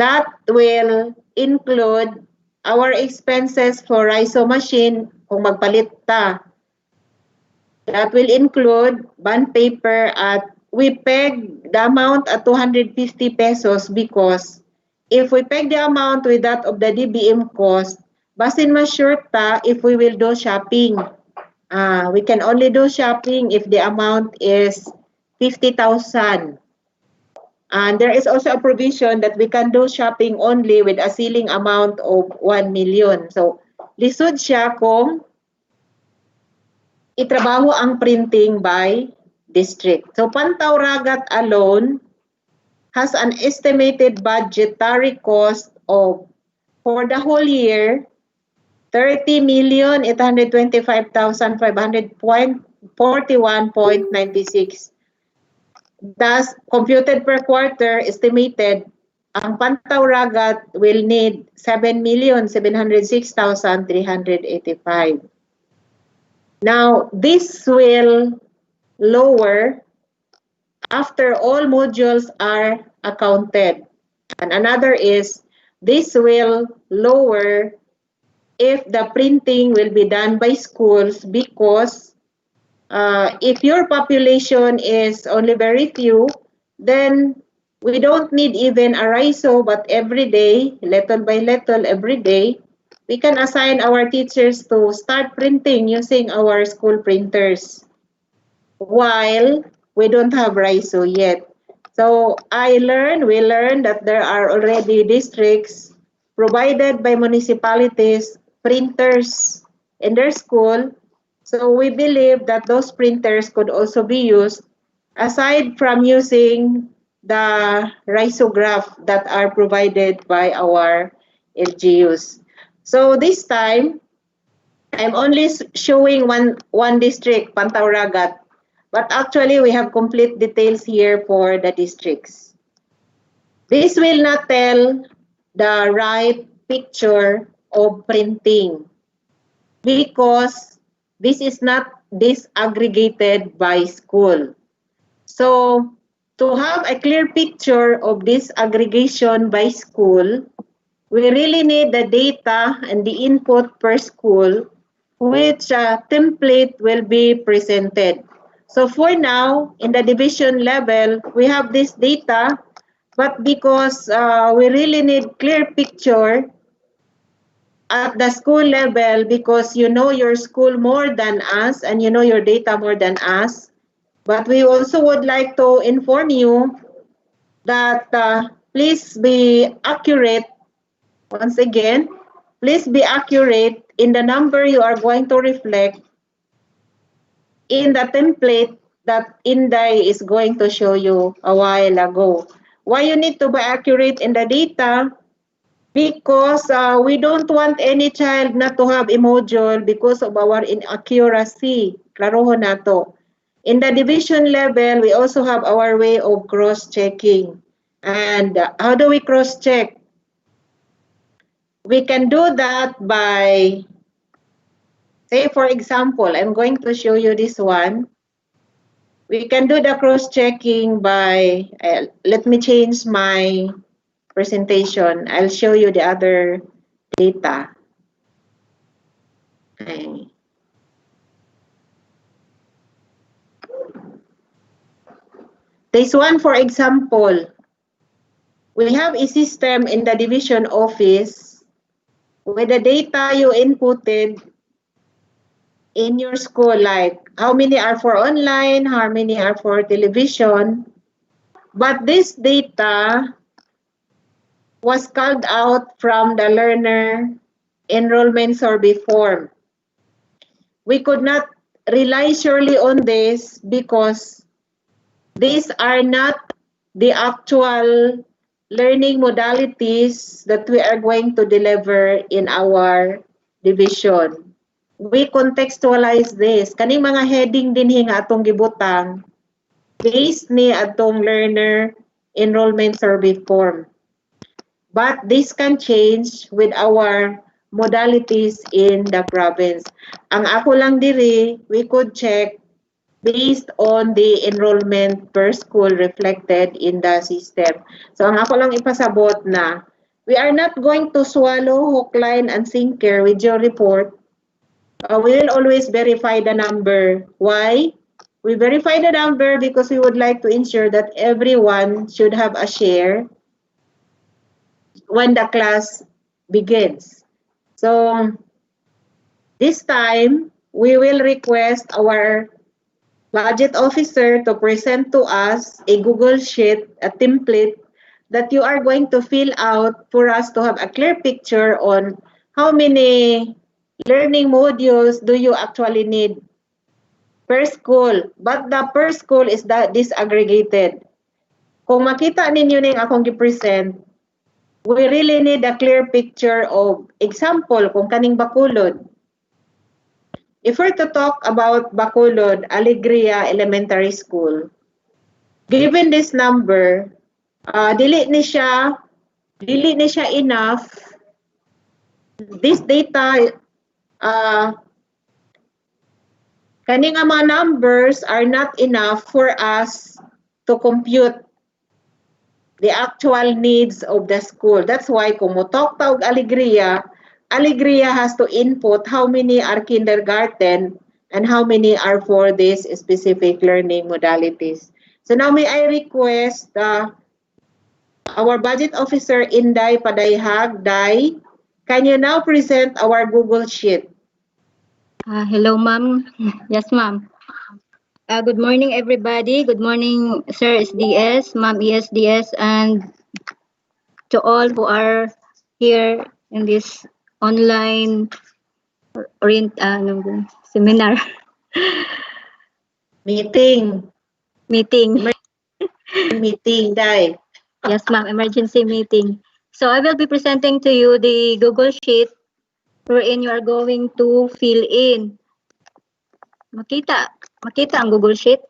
That will include our expenses for ISO machine kung magpalit ta. That will include bond paper at we peg the amount at 250 pesos because if we peg the amount with that of the DBM cost, basin ma-sure ta if we will do shopping. We can only do shopping if the amount is 50,000. And there is also a provision that we can do shopping only with a ceiling amount of 1 million. So, lisod siya kung itrabaho ang printing by district. So, Pantauragat alone has an estimated budgetary cost of, for the whole year, 30,825,541.96. Thus, computed per quarter, estimated, ang Pantauragat will need 7,706,385. Now, this will lower after all modules are accounted. And another is, this will lower if the printing will be done by schools because if your population is only very few, then we don't need even a RISO, but every day, little by little, every day, we can assign our teachers to start printing using our school printers while we don't have RISO yet. So we learned that there are already districts provided by municipalities printers in their school. So we believe that those printers could also be used aside from using the risograph that are provided by our LGUs. So this time, I'm only showing one district, Pantauragat, but actually we have complete details here for the districts. This will not tell the right picture of printing because this is not disaggregated by school. So to have a clear picture of this aggregation by school, we really need the data and the input per school, which template will be presented. So for now, in the division level, we have this data, but because we really need clear picture at the school level, because you know your school more than us and you know your data more than us, but we also would like to inform you that please be accurate. Once again, please be accurate in the number you are going to reflect in the template that Inday is going to show you a while ago. Why you need to be accurate in the data? Because we don't want any child not to have a module because of our inaccuracy. Klarohon na to. In the division level, we also have our way of cross-checking. And how do we cross-check? We can do that by, say for example, I'm going to show you this one. We can do the cross-checking by, let me change my presentation. I'll show you the other data. Okay. This one, for example, we have a system in the division office with the data you inputted in your school, like how many are for online, how many are for television. But this data was called out from the learner enrollment survey form. We could not rely surely on this because these are not the actual learning modalities that we are going to deliver in our division. We contextualize this. Kaning mga heading din nga atong gibutang based ni atong learner enrollment survey form. But this can change with our modalities in the province. Ang ako lang diri, we could check based on the enrollment per school reflected in the system. So ang ako lang ipasabot na we are not going to swallow hook, line, and sinker with your report. We will always verify the number. Why? We verify the number because we would like to ensure that everyone should have a share when the class begins. So this time, we will request our budget officer to present to us a Google Sheet, a template that you are going to fill out for us to have a clear picture on how many learning modules do you actually need per school. But the per school is disaggregated. Kung makita ninyo ning akong gipresent, we really need a clear picture of example kung kaning Bacolod. If we're to talk about Bacolod, Alegria Elementary School, given this number, dili ni siya enough. This data, kaning mga numbers are not enough for us to compute the actual needs of the school. That's why kung mo talk ta og Alegria has to input how many are kindergarten and how many are for these specific learning modalities. So now may I request our budget officer Inday Padayhag. Day, can you now present our Google Sheet? Hello, ma'am. Yes, ma'am. Good morning, everybody. Good morning, Sir SDS, Ma'am ESDS, and to all who are here in this online seminar. Meeting. meeting. Meeting, Day. Yes, ma'am, emergency meeting. So I will be presenting to you the Google Sheet wherein you are going to fill in. Makita ang Google Sheet?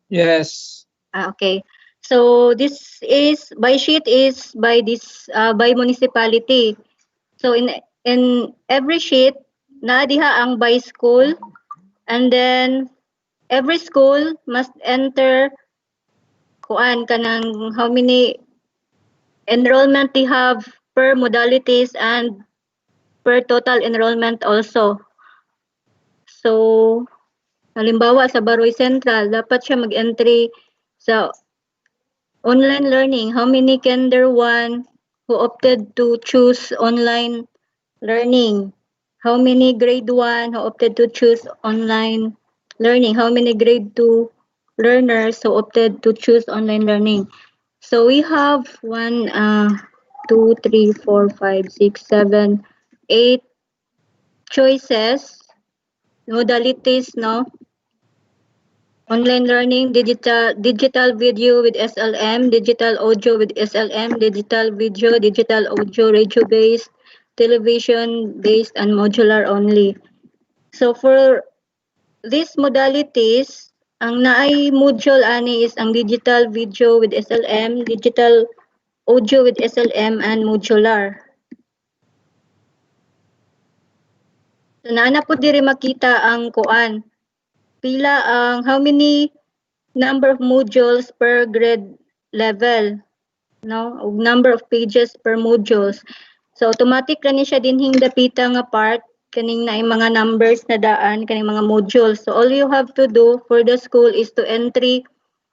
Yes. Okay. So this is by sheet is by this by municipality. So in every sheet na diha ang by school, and then every school must enter kuan kanang how many enrollment they have per modalities and per total enrollment also. So halimbawa sa Baroy Central dapat siya mag-entry sa online learning. How many kinder 1 who opted to choose online learning? How many grade 1 who opted to choose online learning? How many grade 2 learners who opted to choose online learning? So we have 1, 2, 3, 4, 5, 6, 7, 8 choices, modalities, no? Online learning, digital video with SLM, digital audio with SLM, digital video, digital audio, radio-based, television-based, and modular only. So for these modalities, ang naay module ani is ang digital video with SLM, digital audio with SLM, and modular. So naana po diri makita ang kuan. Pila ang how many number of modules per grade level, no? O number of pages per modules. So automatic ra ni siya dinhing dapita nga part kaning naay mga numbers na daan kaning mga modules. So all you have to do for the school is to entry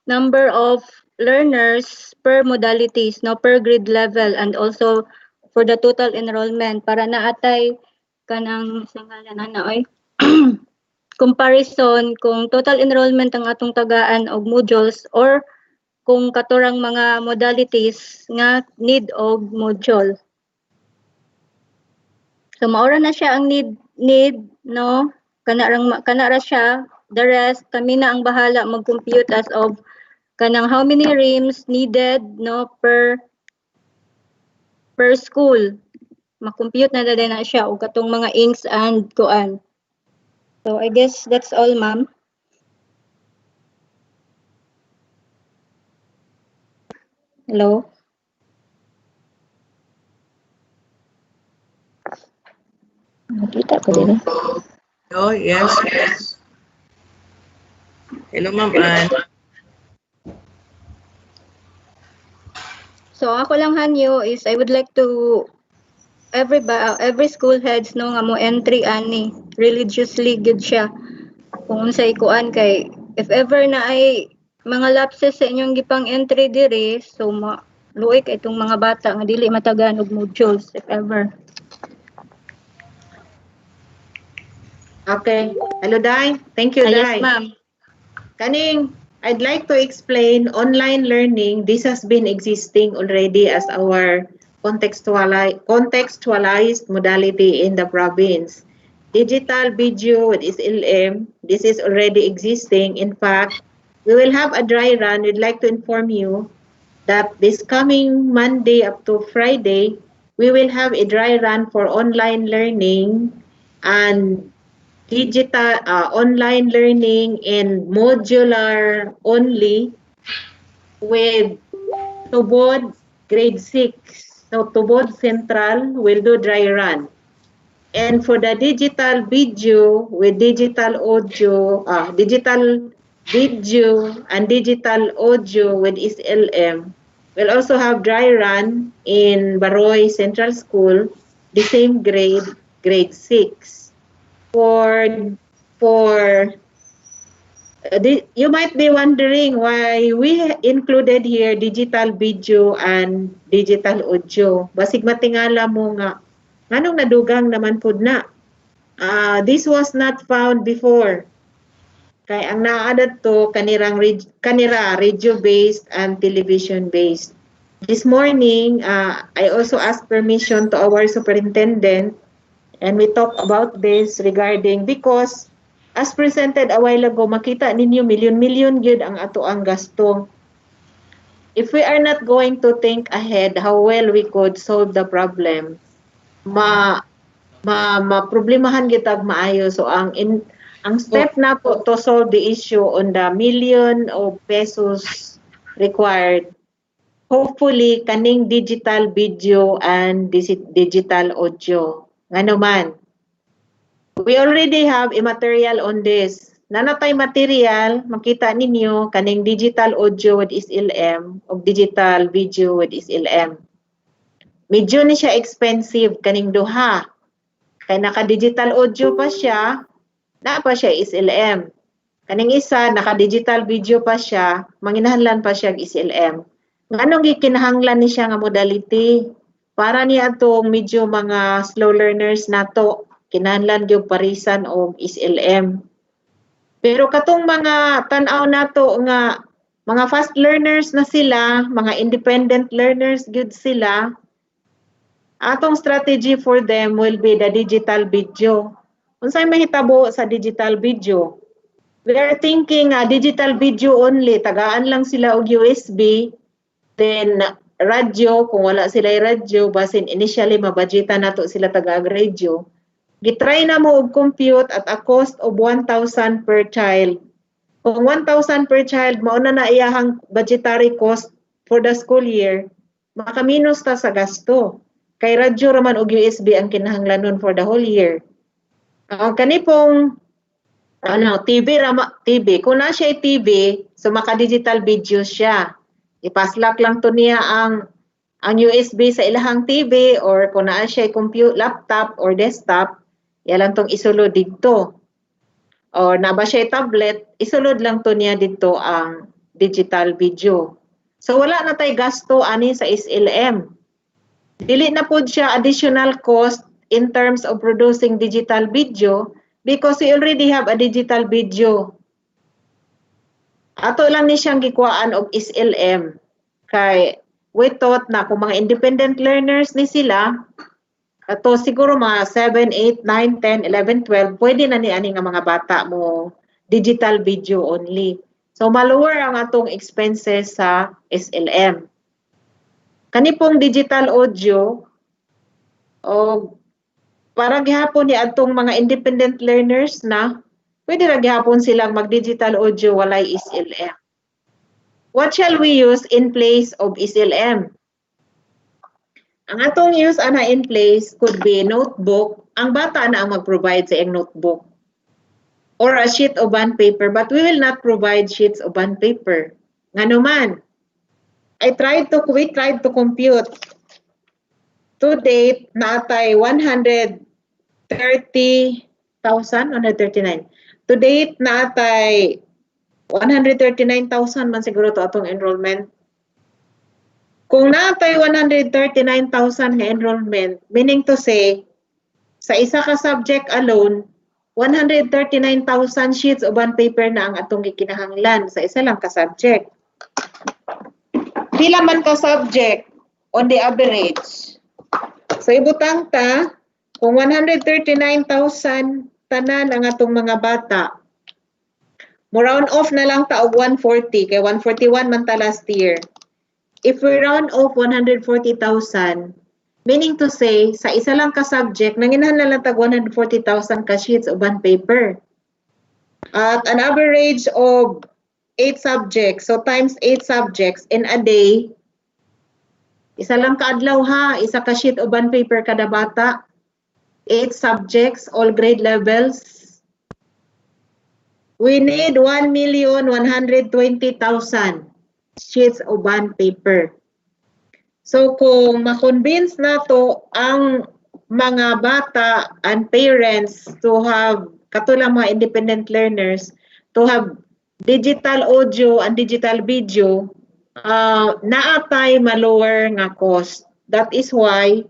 number of learners per modalities, no, per grade level, and also for the total enrollment para naatay kanang singalan ana oy comparison kung total enrollment ang atong tagaan og modules or kung katurang mga modalities nga need og module. So maura na siya ang need no, kana ra siya. The rest kami na ang bahala mag-compute as of kanang how many reams needed no per school. Ma-compute na din na siya og katong mga inks and kuan. So I guess that's all, ma'am. Hello? Nakita ko din. Oh, yes. Hello, Ma'am Ann. So ako lang hanyo is I would like to every school heads no nga mo entry ani religiously gid siya kung unsay kuan kay if ever na ay mga lapses sa inyong gipang entry diri so luoy kay itong mga bata nga dili matagaan og modules if ever. Okay. Hello, Day. Thank you, Day. Yes, ma'am. Kaning, I'd like to explain online learning. This has been existing already as our contextualized modality in the province. Digital video with SLM, this is already existing. In fact, we will have a dry run. We'd like to inform you that this coming Monday up to Friday, we will have a dry run for online learning and digital online learning and modular only with Tubod grade 6. So Tubod Central will do dry run. And for the digital video with digital audio, digital video and digital audio with SLM, we'll also have dry run in Baroy Central School, the same grade 6. You might be wondering why we included here digital video and digital audio. Basig matingala mo nga, nganong nadugang naman pud na. This was not found before. Kay ang naadat to kanira radio-based and television-based. This morning, I also asked permission to our superintendent and we talked about this regarding because as presented a while ago, makita ninyo million-million gyud ang ato ang gasto. If we are not going to think ahead how well we could solve the problem, problemahan kita maayo. So ang step na po to solve the issue on the million of pesos required, hopefully kaning digital video and digital audio. Ngano man, we already have a material on this. Nanatay material, makita ninyo kaning digital audio with SLM o digital video with SLM. Medyo ni siya expensive kaning duha. Kay naka-digital audio pa siya, na pa siya SLM. Kaning isa, naka-digital video pa siya, manginahanglan pa siya SLM. Nganong gikinahanglan ni siya nga modality? Para niya atong medyo mga slow learners nato, kinahanglan gyud parisan og SLM. Pero katong mga tan-aw nato nga mga fast learners na sila, mga independent learners gyud sila, atong strategy for them will be the digital video. Unsay mahitabo sa digital video? We are thinking digital video only, tagaan lang sila og USB, then radyo, kung wala sila radyo, basin initially mabudgetan nato sila taga radyo. Gitry na mo og compute at a cost of 1,000 per child. Kung 1,000 per child, mauna na iyahang budgetary cost for the school year, makaminus ta sa gasto. Kay radyo raman og USB ang kinahanglanon for the whole year. Kanipong TV, kung na siya TV, so maka-digital video siya. Ipaslak lang to niya ang USB sa ilahang TV or kung na siya laptop or desktop, yan tong isulod dito. Or na ba siya tablet, isulod lang to niya dito ang digital video. So wala na tay gasto ani sa SLM. Dili na po siya additional cost in terms of producing digital video because we already have a digital video. Ato lang ni siyang gikuhaan og SLM. Kay we thought na kung mga independent learners ni sila, ato siguro mga 7, 8, 9, 10, 11, 12, pwede na ni ani nga mga bata mo digital video only. So ma-lower ang atong expenses sa SLM. Kanipong digital audio o para gihapon ni atong mga independent learners na pwede ra gihapon silang mag-digital audio walay SLM. What shall we use in place of SLM? Ang atong use ana in place could be notebook. Ang bata na ang mag-provide sa iyang notebook. Or a sheet of bond paper, but we will not provide sheets of bond paper. Ngano man, we tried to compute. To date, natay 139. To date, natay 139,000 man siguro to atong enrollment. Kung natay 139,000 nga enrollment, meaning to say, sa isa ka subject alone, 139,000 sheets of bond paper na ang atong gikinahanglan sa isa lang ka subject. Pila man ka subject on the average. So ibutang ta, kung 139,000 tanan ang atong mga bata, mo round off na lang ta og 140, kay 141 man ta last year. If we round off 140,000, meaning to say, sa isa lang ka subject, nanginahanglan lang tag 140,000 ka sheets of bond paper. At an average of 8 subjects, so times 8 subjects in a day, isa lang ka adlaw ha, isa ka sheet of bond paper kada bata, 8 subjects, all grade levels. We need 1,120,000 sheets of bond paper. So kung ma-convince na to ang mga bata and parents to have, katulang mga independent learners, to have digital audio and digital video, naatay ma-lower nga cost. That is why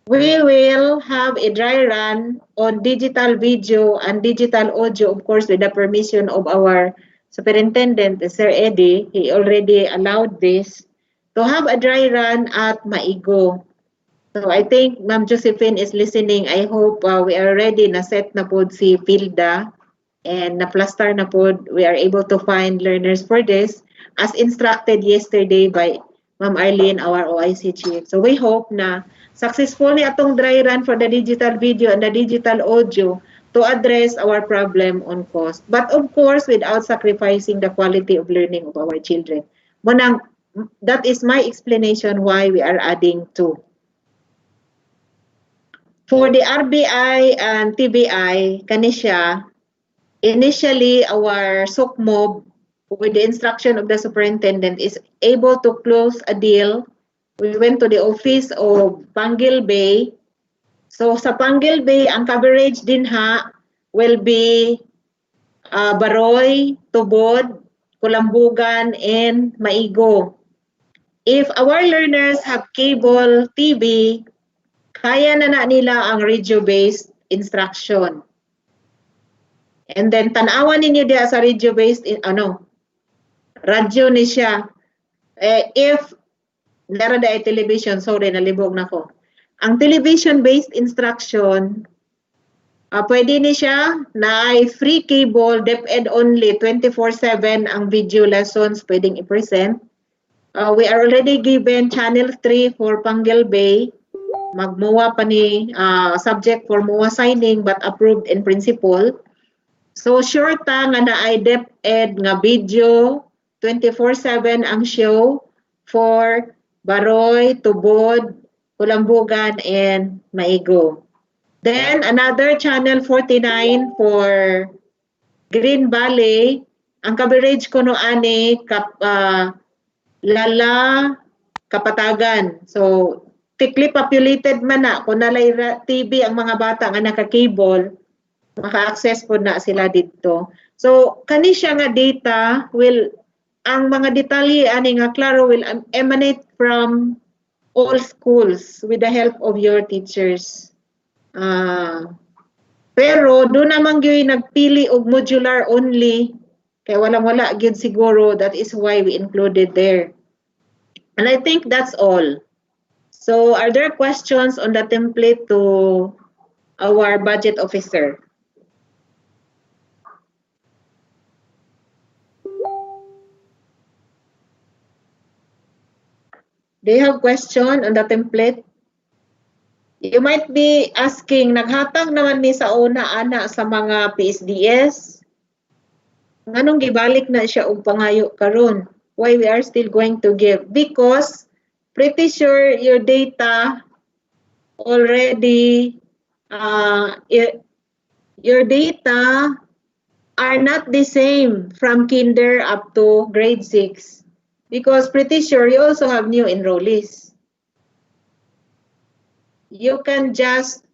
we will have a dry run on digital video and digital audio, of course, with the permission of our Superintendent, Sir Eddie. He already allowed this to have a dry run at Maigo. So I think Ma'am Josephine is listening. I hope we are ready na set na po si Pilda and na-plaster na po, we are able to find learners for this as instructed yesterday by Ma'am Arlene, our OIC chief. So we hope na successful ni atong dry run for the digital video and the digital audio to address our problem on cost. But of course, without sacrificing the quality of learning of our children. Munang, that is my explanation why we are adding 2. For the RBI and TBI, kanisya, initially our SOCMOB, with the instruction of the superintendent, is able to close a deal. We went to the office of Panggil Bay. So sa Panggil Bay, ang coverage din will be Baroy, Tubod, Kulambugan, and Maigo. If our learners have cable TV, kaya na nila ang radio-based instruction. And then tanawan ninyo diya sa radio-based radyo ni siya. If lara da television, sorry, nalibog na ko. Ang television-based instruction, pwede ni siya na ay free cable, DepEd only, 24/7 ang video lessons pwedeng i-present. We are already given Channel 3 for Panggil Bay. Magmuwa pa ni subject for MUA signing but approved in principle. So sure ta nga na ay DepEd nga video 24/7 ang show for Baroy, Tubod, Kulambugan, and Maigo. Then another Channel 49 for Green Valley. Ang coverage ko no ani Lala, Kapatagan. So thickly populated man na kung nalay TV ang mga bata nga naka-cable, maka-access po na sila dito. So kani siya nga data ang mga detalye ani nga klaro will emanate from all schools with the help of your teachers. Pero doon naman gyud nagpili og modular only kay wala gyud siguro, that is why we included there. And I think that's all. So are there questions on the template to our budget officer? Do you have question on the template? You might be asking, naghatag naman ni sa una ana sa mga PSDS. Nganong gibalik na siya og pangayo karon? Why we are still going to give? Because pretty sure your data already your data are not the same from kinder up to grade 6. Because pretty sure you also have new enrollees. You can just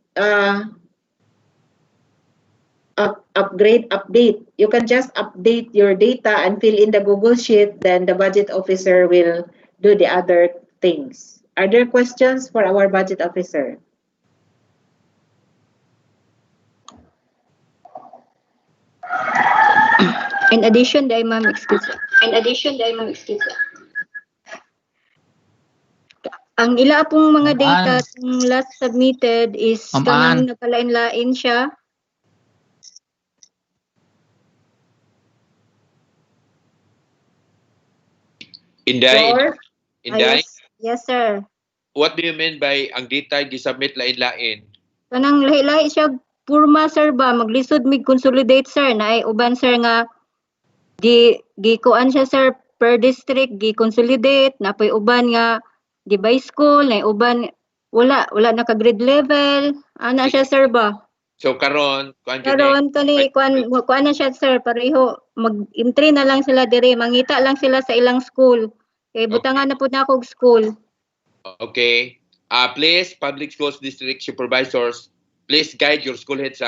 update. You can just update your data and fill in the Google Sheet, then the budget officer will do the other things. Are there questions for our budget officer? In addition, ma'am, excuse. Ang ila pong mga data yung last submitted is kanang nakalain-lain siya. Inday? Yes, sir. What do you mean by ang data gi-submit lain-lain? Kanang lahi-lahi siya purma, sir ba? Maglisod mig consolidate, sir. Na ay uban, sir, nga gikuan siya, sir, per district, gi-consolidate. Napoy uban nga di by school, na uban wala naka-grade level. Ana siya, sir ba? So karon kuan na siya, sir, pareho mag-entry na lang sila dire, mangita lang sila sa ilang school. Kay butangan na pud na ako og school. Okay. Please, public schools district supervisors, please guide your school heads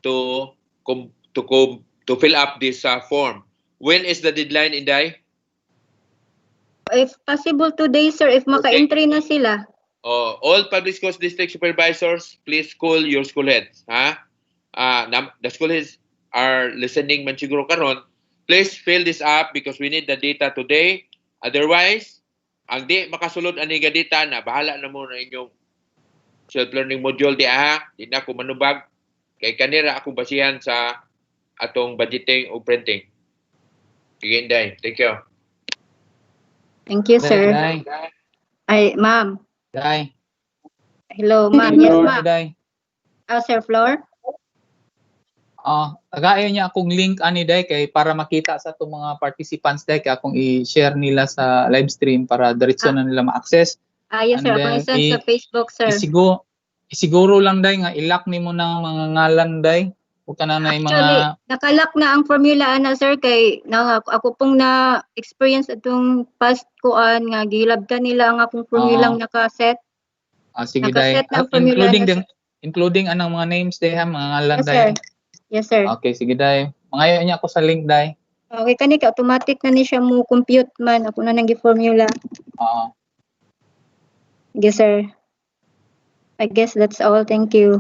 to fill up this form. When is the deadline, Inday? If possible today, sir, if maka-entry na sila. All public schools district supervisors, please call your school heads. The school heads are listening man siguro karon. Please fill this up because we need the data today. Otherwise, ang di makasulod ani nga data na bahala na mo na inyong self-learning module di na ako manubag kay kanira ako basihan sa atong budgeting o printing. Sige, Inday. Thank you. Thank you, sir. Day. Ay, ma'am. Day. Hello, ma'am. Yes, Floor ma'am. ni Day. Sir Floor. Tagayo niya akong link ani Day kay para makita sa itong mga participants Day kay akong i-share nila sa live stream para diretso na nila ma-access. Yes, And sir. Ako then, send sa Facebook, sir. Isiguro lang Day nga ilak nimo ng mga ngalan Day. Huwag ka na yung Actually, mga... nakalak na ang formula sir kay ako pong na experience atong past kuan nga gilabtan nila ang akong formulang nakaset. Sige Day. Nakaset ng formula Including anong mga names Day ha, mga ngalan Yes, Day. sir. Yes, sir. Okay, sige Day. Mangayo niya ako sa link Day. Okay, kani ka automatic na ni siya mo compute man ako na nang gi-formula. Yes, sir. I guess that's all. Thank you.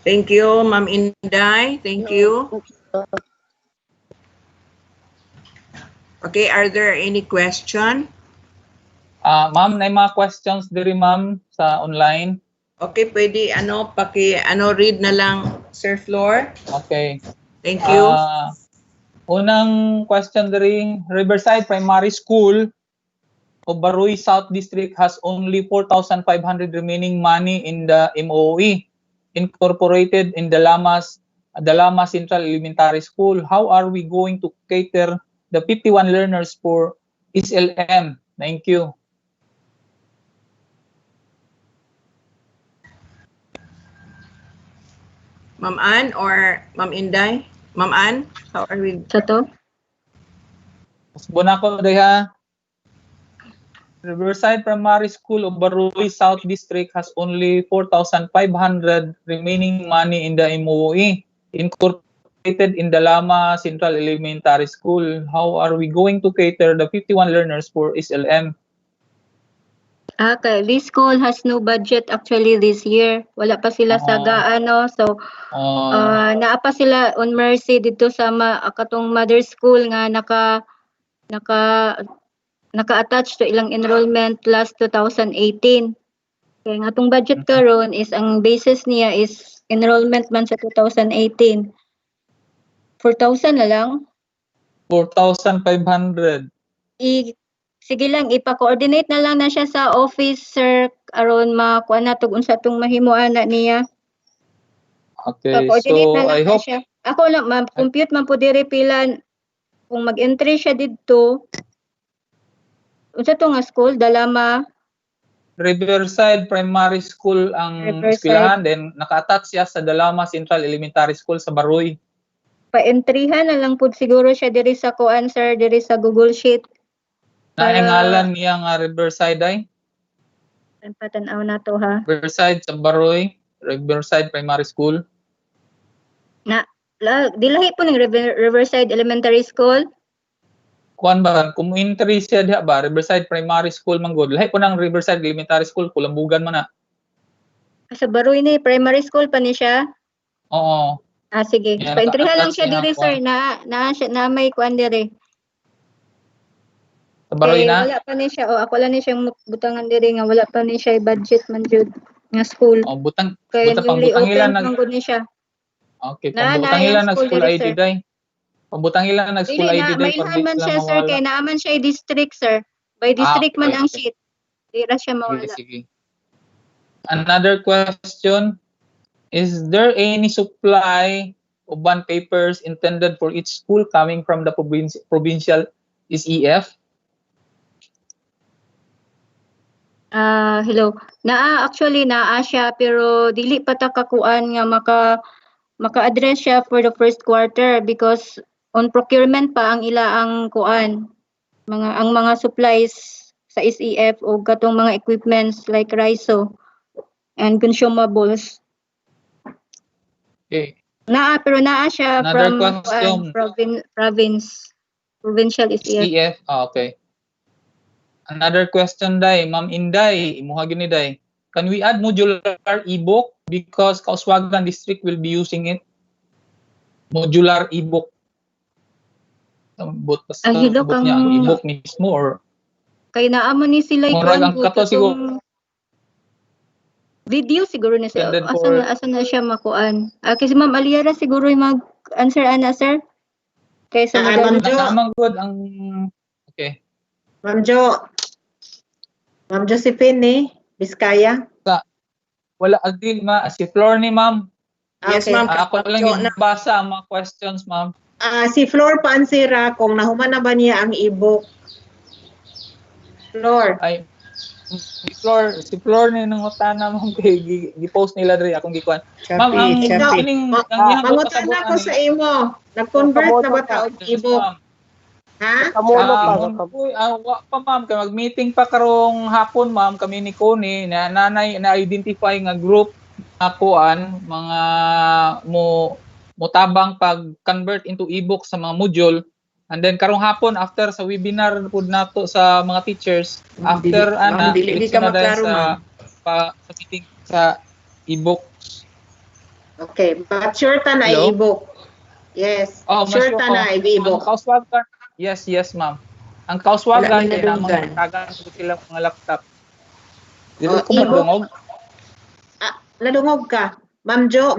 Thank you, Ma'am Inday. Thank you. Okay, are there any question? Ma'am, may mga questions diri ma'am sa online. Okay, pwede read na lang, Sir Floor. Okay. Thank you. Unang question diri, Riverside Primary School of Baruy South District has only 4,500 remaining money in the MOE incorporated in the Lama Central Elementary School. How are we going to cater the 51 learners for SLM? Thank you. Ma'am Ann or Ma'am Inday? Ma'am Ann, how are we? Sato? Buna ko ha. Riverside Primary School of Baruy South District has only 4,500 remaining money in the MOE incorporated in the Lama Central Elementary School. How are we going to cater the 51 learners for SLM? Okay, this school has no budget actually this year. Wala pa sila sa so naa pa sila on mercy dito sa katong mother school nga naka-attach to ilang enrollment last 2018. Kaya nga itong budget karon is ang basis niya is enrollment man sa 2018. 4,000 na lang. 4,500. Sige lang, ipa-coordinate na lang na siya sa office, sir, aron makuha na ito unsa itong mahimuan na niya. Okay, coordinate so na lang I hope... siya. Ako lang, compute man po diri pila kung mag-entry siya dito. Unsa to nga school? Dalama? Riverside Primary School ang eskwelahan, then naka-attach siya sa Dalama Central Elementary School sa Baruy. Pa-entryhan na lang po siguro siya diri sa kuan, sir, diri sa Google Sheet. Naingalan niya nga Riverside ay? Patanaw na to ha. Riverside sa Baruy, Riverside Primary School. Dilahi po ng Riverside Elementary School. Kuan ba, kung entry siya diha ba, Riverside Primary School manggod. Lahi po ng Riverside Elementary School, Kulambugan man na. Sa Baruy ni, primary school pa ni siya? Oo. Sige. Yeah, Pa-entryhan lang siya diri, sir, na may kuan diri. Sa Baruy na? Wala pa ni siya. Ako lang ni siyang butangan diri nga wala pa ni siya budget man jud nga school. Butang ilan manggod ni siya. Okay, pambutang ilan na school ID day. Pambutang ilan na school ID day. May man siya, sir, kay naaman siya district, sir. By district man ang sheet. Di ra siya mawala. Sige. Another question, is there any supply of bond papers intended for each school coming from the provincial SEF? Hello. Actually naa siya pero dili pa ta kakuan nga maka-address siya for the first quarter because on procurement pa ang ilaang kuan. Ang mga supplies sa SEF o katong mga equipments like RISO and consumables. Okay. Pero naa siya Another from provincial SEF. Okay. Another question day, Ma'am Inday, imuha gini day. Can we add modular ebook because Kauswagan district will be using it? Modular ebook. Hilok ang ebook mismo or kay naaman ni sila ang kato siguro Video siguro na siya. Intended Asa na siya makuan. Kasi Ma'am Aliara siguro yung mag-answer ana, sir. Kaysa Ma'am Jo. Namang good ang okay. Ma'am Josephine ni Biskaya. Wala agil si Flor ni ma'am. Yes, Okay. ma'am. Ako lang yung basa ang mga questions, ma'am. Si Flor Pansira, kung nahuman na ba niya ang e-book? Flor. Ay si Flor ni nangutana ma'am kay gi-post nila diri akong gikuan. Ma'am, ang kining Mangutana ko sa imo. Nag-convert na ba ta og e-book? Ha? Wa pa ma'am kay mag-meeting pa karong hapon ma'am kami ni Connie na nanay na-identify nga group akuan mga mutabang pag-convert into ebook sa mga module. And then karong hapon after sa webinar pud nato sa mga teachers after dili ka maklaro sa meeting sa ebook. Okay, but sure ta na e-book. Yes. Sure ta na e-book. Yes, ma'am. Ang kauswagan kay namang tagan sila mga laptop. Dili ko madungog. Nadungog ka. Ma'am Jo.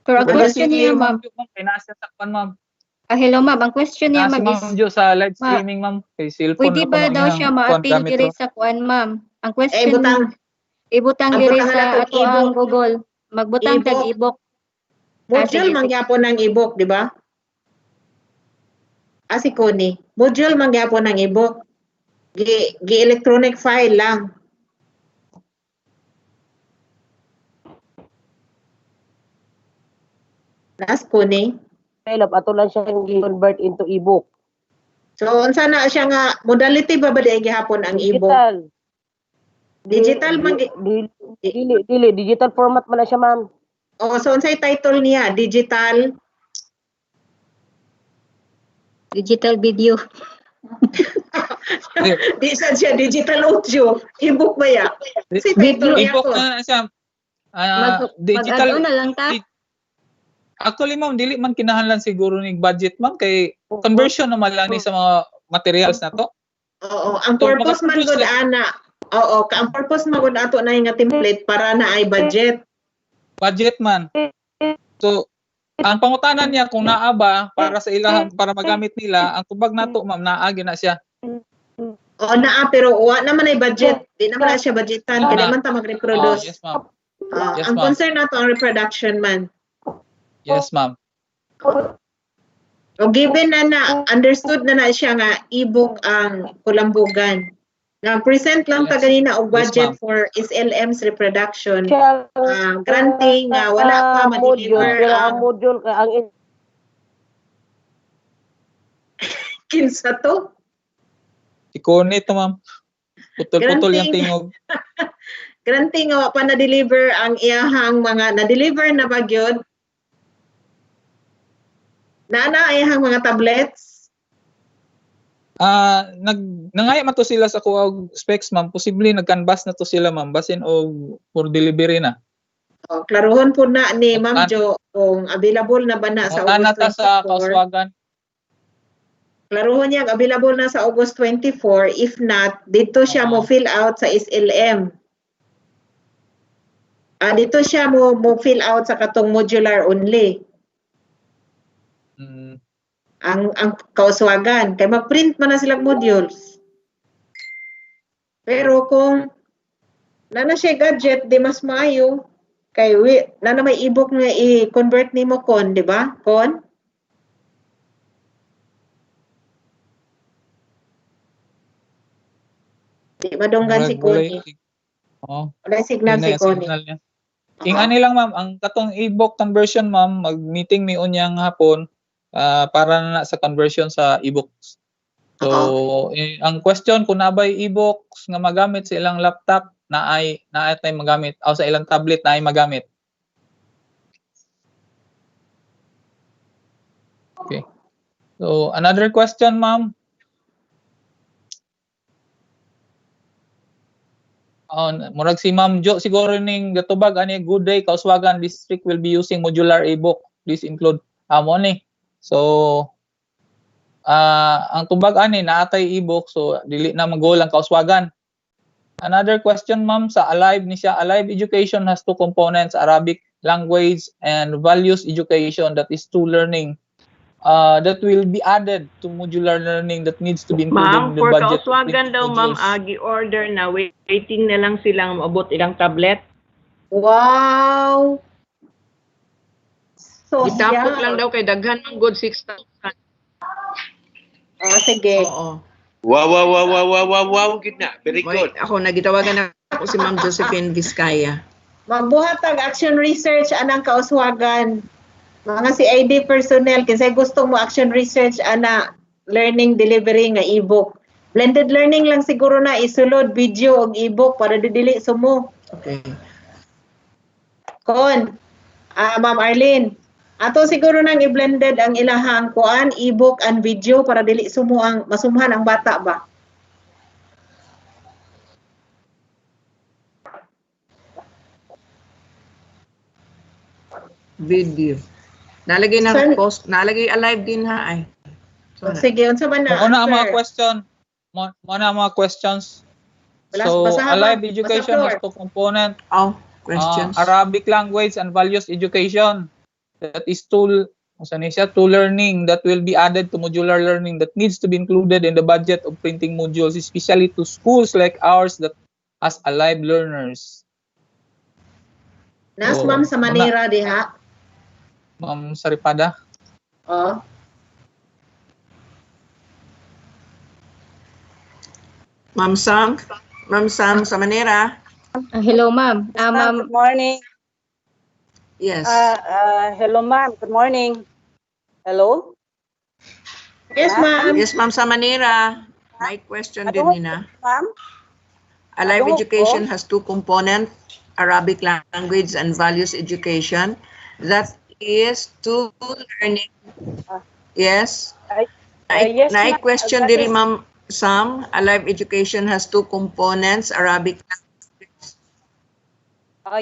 Pero ang question niya, ma'am. Nasa sakpan, ma'am. Hello, ma'am. Ang question niya, ma'am, Ma'am Jo sa live streaming, ma'am. Kay cellphone. Pwede ba daw siya ma-appeal diri sa kuan, ma'am? Ang question ibutang diri sa ato ang Google. Magbutang tag e-book. Module mangyapon ng e-book, di ba? Si Connie. Module mangyapon ng e-book. Electronic file lang. Last Connie. Ato lang siya i-convert into e-book. So, unsa na siya nga, modality ba di gihapon ang e-book? Digital man dili digital format man na siya, ma'am. So unsay title niya? Digital video. Di siya digital audio. E-book ba ya? Si title niya e-book na siya. Digital na lang ta. Actually, ma'am, dili man kinahanglan siguro ni budget, ma'am, kay conversion naman lang ni sa mga materials na to. Oo, ang purpose man gud ana. Oo, ang purpose man gud ato na nga template para na ay budget. Budget man. So, ang pangutanan niya kung naa ba para sa ilang para magamit nila, ang tubag nato, ma'am, naa na siya. Oo, naa pero wa naman ay budget. Di naman na siya budgetan kaya man ta mag-reproduce. Yes, ma'am. Ang concern nato ang reproduction man. Yes, ma'am. O given na understood na siya nga e-book ang kulambugan. Nga present lang ta ganina og budget for SLM's reproduction. Granting nga wala pa ma-deliver ang module ang kinsa to? Ikone to, ma'am. Putol-putol yung tingog. Granting nga wa pa na-deliver ang iyahang mga na-deliver na ba gyud? Iyahang mga tablets? Nangaya man to sila sa kuwag specs, ma'am. Posible nag-canvas na to sila, ma'am. Basin o for delivery na. Klaruhon po na ni Ma'am Jo kung available na ba na sa August 24. Sa kauswagan. Klaruhon niya available na sa August 24. If not, dito siya mo fill out sa SLM. Dito siya mo fill out sa katong modular only. Ang kauswagan kay mag-print man na silang modules. Pero kung na siya gadget di mas maayo kay na may e-book nga i-convert nimo kon, di ba? Kon? Di madunggan si Connie. Wala signal si Connie. Ani lang, ma'am, ang katong e-book conversion, ma'am, mag-meeting mi unyang hapon para na sa conversion sa e-books. So, ang question kung nabay e-books nga magamit sa ilang laptop na ay magamit o sa ilang tablet na ay magamit. Okay. So, another question, ma'am. Murag si Ma'am Jo siguro ning gatubag ani good day Kauswagan district will be using modular e-book. This include amo ni. So ang tubag ani naatay e-book so dili na mag-goal ang Kauswagan. Another question, ma'am, sa Alive ni siya. Alive education has two components, Arabic language and values education, that is two learning. That will be added to modular learning that needs to be included in Ma'am, the for budget. kauswagan daw, ma'am, gi-order na waiting na lang silang maabot ilang tablet. Wow! Gitapok lang daw kay daghan ng good 6,000. Sige. Oo. Wow, good na. Very Wait, good. ako nagitawagan ako si Ma'am Josephine Vizcaya. Magbuhatag action research anang kauswagan. Mga CID personnel kinsay gusto mo action research ana learning delivery nga ebook. Blended learning lang siguro na isulod video og ebook para didili sumo. Okay. Ma'am Arlene, ato siguro nang i-blended ang ilahang kuan ebook and video para dili sumo ang masumhan ang bata ba? Video. Nalagay na post, nalagay alive din ha ay. Sige, unsa man na? Muna ang mga question. Muna ang mga questions. So, Alive education has two component. Questions. Arabic language and values education. That is two learning that will be added to modular learning that needs to be included in the budget of printing modules, especially to schools like ours that has Alive learners. Nas ma'am sa Manila diha. Ma'am Saripada. Ma'am Sam sa Manila. Hello, ma'am. Ma'am, good morning. Yes. Hello, ma'am. Good morning. Hello? Yes, ma'am. Yes, ma'am, sa Manila. My question din nina. Ma'am? Alive education has two components, Arabic language and values education. That is two learning. Yes. Yes, my question diri ma'am Sam, Alive education has two components, Arabic language.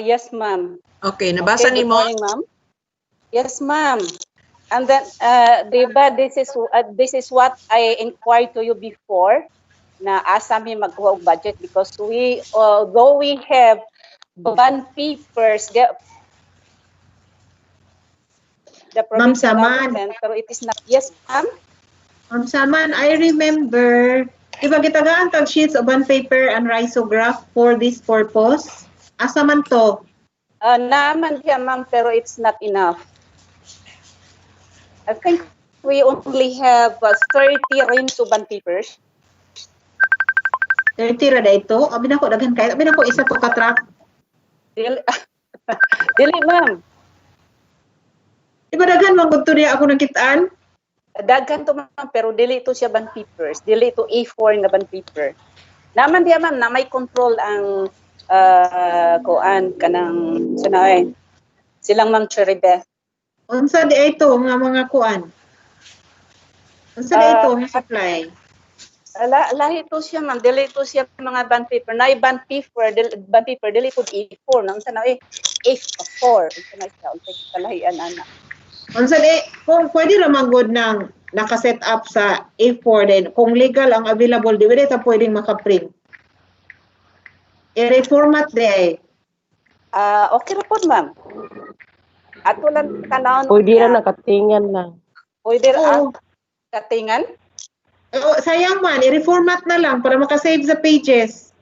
Yes, ma'am. Okay, nabasa Good nimo? morning, ma'am. Yes, ma'am. And then, diba, this is what I inquired to you before, na asa mi magkuha og budget because though we have bond papers, the Ma'am provincial Saman. government, pero it is not. Yes, ma'am. Ma'am Saman, I remember, diba gitagaan tag sheets of bond paper and risograph for this purpose? Asa man to? Naaman diya, ma'am, pero it's not enough. I think we only have 30 reams of bond papers. 30 ra da ito? Abi na ko daghan kay. Abi na ko isa to ka track. Dili, ma'am. Diba daghan man gud to diya ako nakitaan? Daghan to, ma'am, pero dili ito siya bond papers. Dili ito A4 na bond paper. Naman diya, ma'am, na may control ang kuan kanang sanay. Silang Ma'am Cheribeth. Unsa di ito nga mga kuan? Unsa di ito nga supply? Lahi ito siya, ma'am. Dili ito siya mga bond paper. Na bond paper, dili ito A4. Nang sanay, A4. Unsa na siya? Unsa kalahian, ana. Unsa di, kung pwede ramang good nang naka-set up sa A4 din, kung legal ang available, di ba ta pwedeng maka-print? I-reformat di ay. Okay na po, ma'am. Ato lang tanawon. Pwede na nakatingan na. Pwede na katingan? Sayang man, i-reformat na lang para makasave sa pages.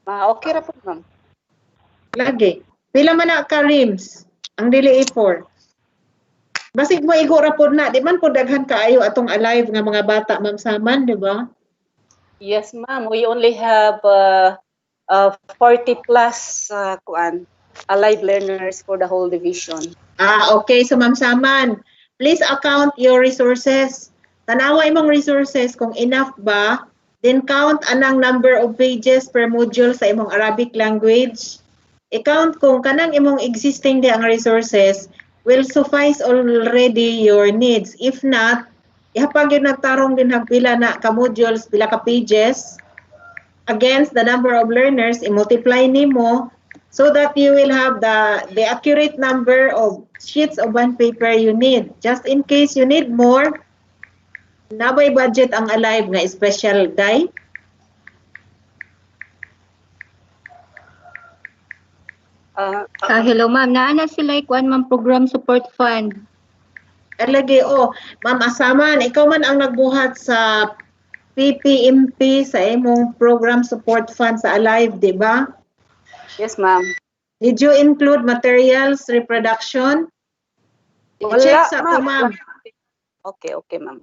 Okay na po, ma'am. Lagi. Pila man na ka-reams ang dili A4. Basig mo igo ra pod na, di man po daghan kaayo atong alive nga mga bata, Ma'am Saman, di ba? Yes, ma'am. We only have 40 plus alive learners for the whole division. Okay. So, Ma'am Saman, please account your resources. Tanawa imong resources kung enough ba, then count anang number of pages per module sa imong Arabic language. I-count kung kanang imong existing di ang resources will suffice already your needs. If not, ihapag yun nagtarong din pila na ka modules, pila ka pages, against the number of learners, i-multiply nimo so that you will have the accurate number of sheets of bond paper you need. Just in case you need more, nabay budget ang alive nga special die. Hello ma'am, naana sila ikuan ma'am program support fund. Lagi, Ma'am Asaman, ikaw man ang nagbuhat sa PPMP sa imong program support fund sa Alive, di ba? Yes, ma'am. Did you include materials, reproduction? I-check sa ako, ma'am. Okay, ma'am.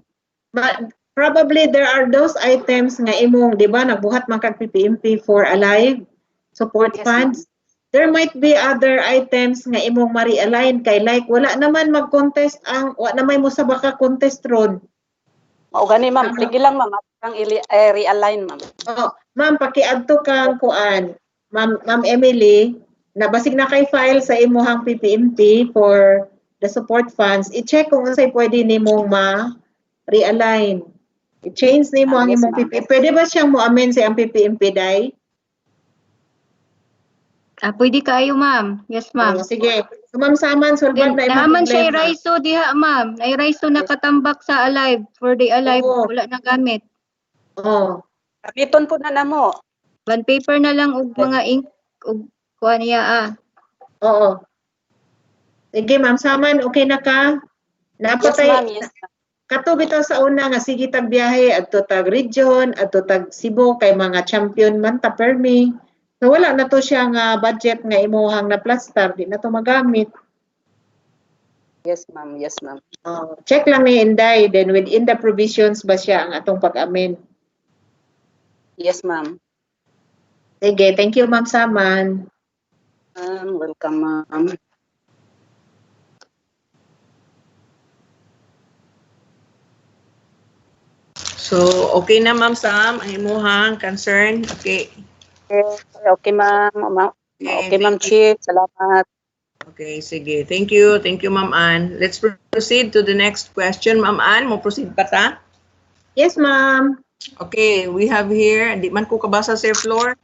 But probably there are those items nga imong, di ba, nagbuhat man kag PPMP for Alive support funds. There might be other items nga imong ma-realign kay like wala naman mag-contest wala naman mo sa baka contest road. Mao gani ma'am, sige lang ma'am, ang realign ma'am. Ma'am pakiadto kang kuan. Ma'am Emily, nabasig na kay file sa imuhang PPMP for the support funds. I-check kung unsay pwede nimong ma-realign. I-change nimo ang imong PPMP. Pwede ba siyang mo-amend sa ang PPMP dai? Pwede kayo ma'am. Yes ma'am. Sige. So ma'am Saman, sulbad na imong Naman siya problema. iraiso diha ma'am. Ay raiso nakatambak sa Alive. For the Alive, wala na gamit. Kapiton po na namo. One paper na lang og mga ink og kuha niya Oo. Sige ma'am Saman, okay na ka? Napatay. Yes ma'am, yes. Kato bitaw sa una nga sige tag biyahe adto tag region, adto tag Cebu kay mga champion man ta permi. So wala na to siya nga budget nga imuhang na plaster, di na to magamit. Yes ma'am, yes ma'am. Check lang ni Inday, then within the provisions ba siya ang atong pag-amend? Yes ma'am. Sige, thank you ma'am Saman. Welcome ma'am. So, okay na ma'am Sam, ang imuhang concern. Okay. Okay ma'am. Okay ma'am Chief, salamat. Okay, sige. Thank you. Thank you, Ma'am Ann. Let's proceed to the next question. Ma'am Ann, mo proceed pa ta? Yes, ma'am. Okay, we have here, di man ko kabasa, Sir Flor.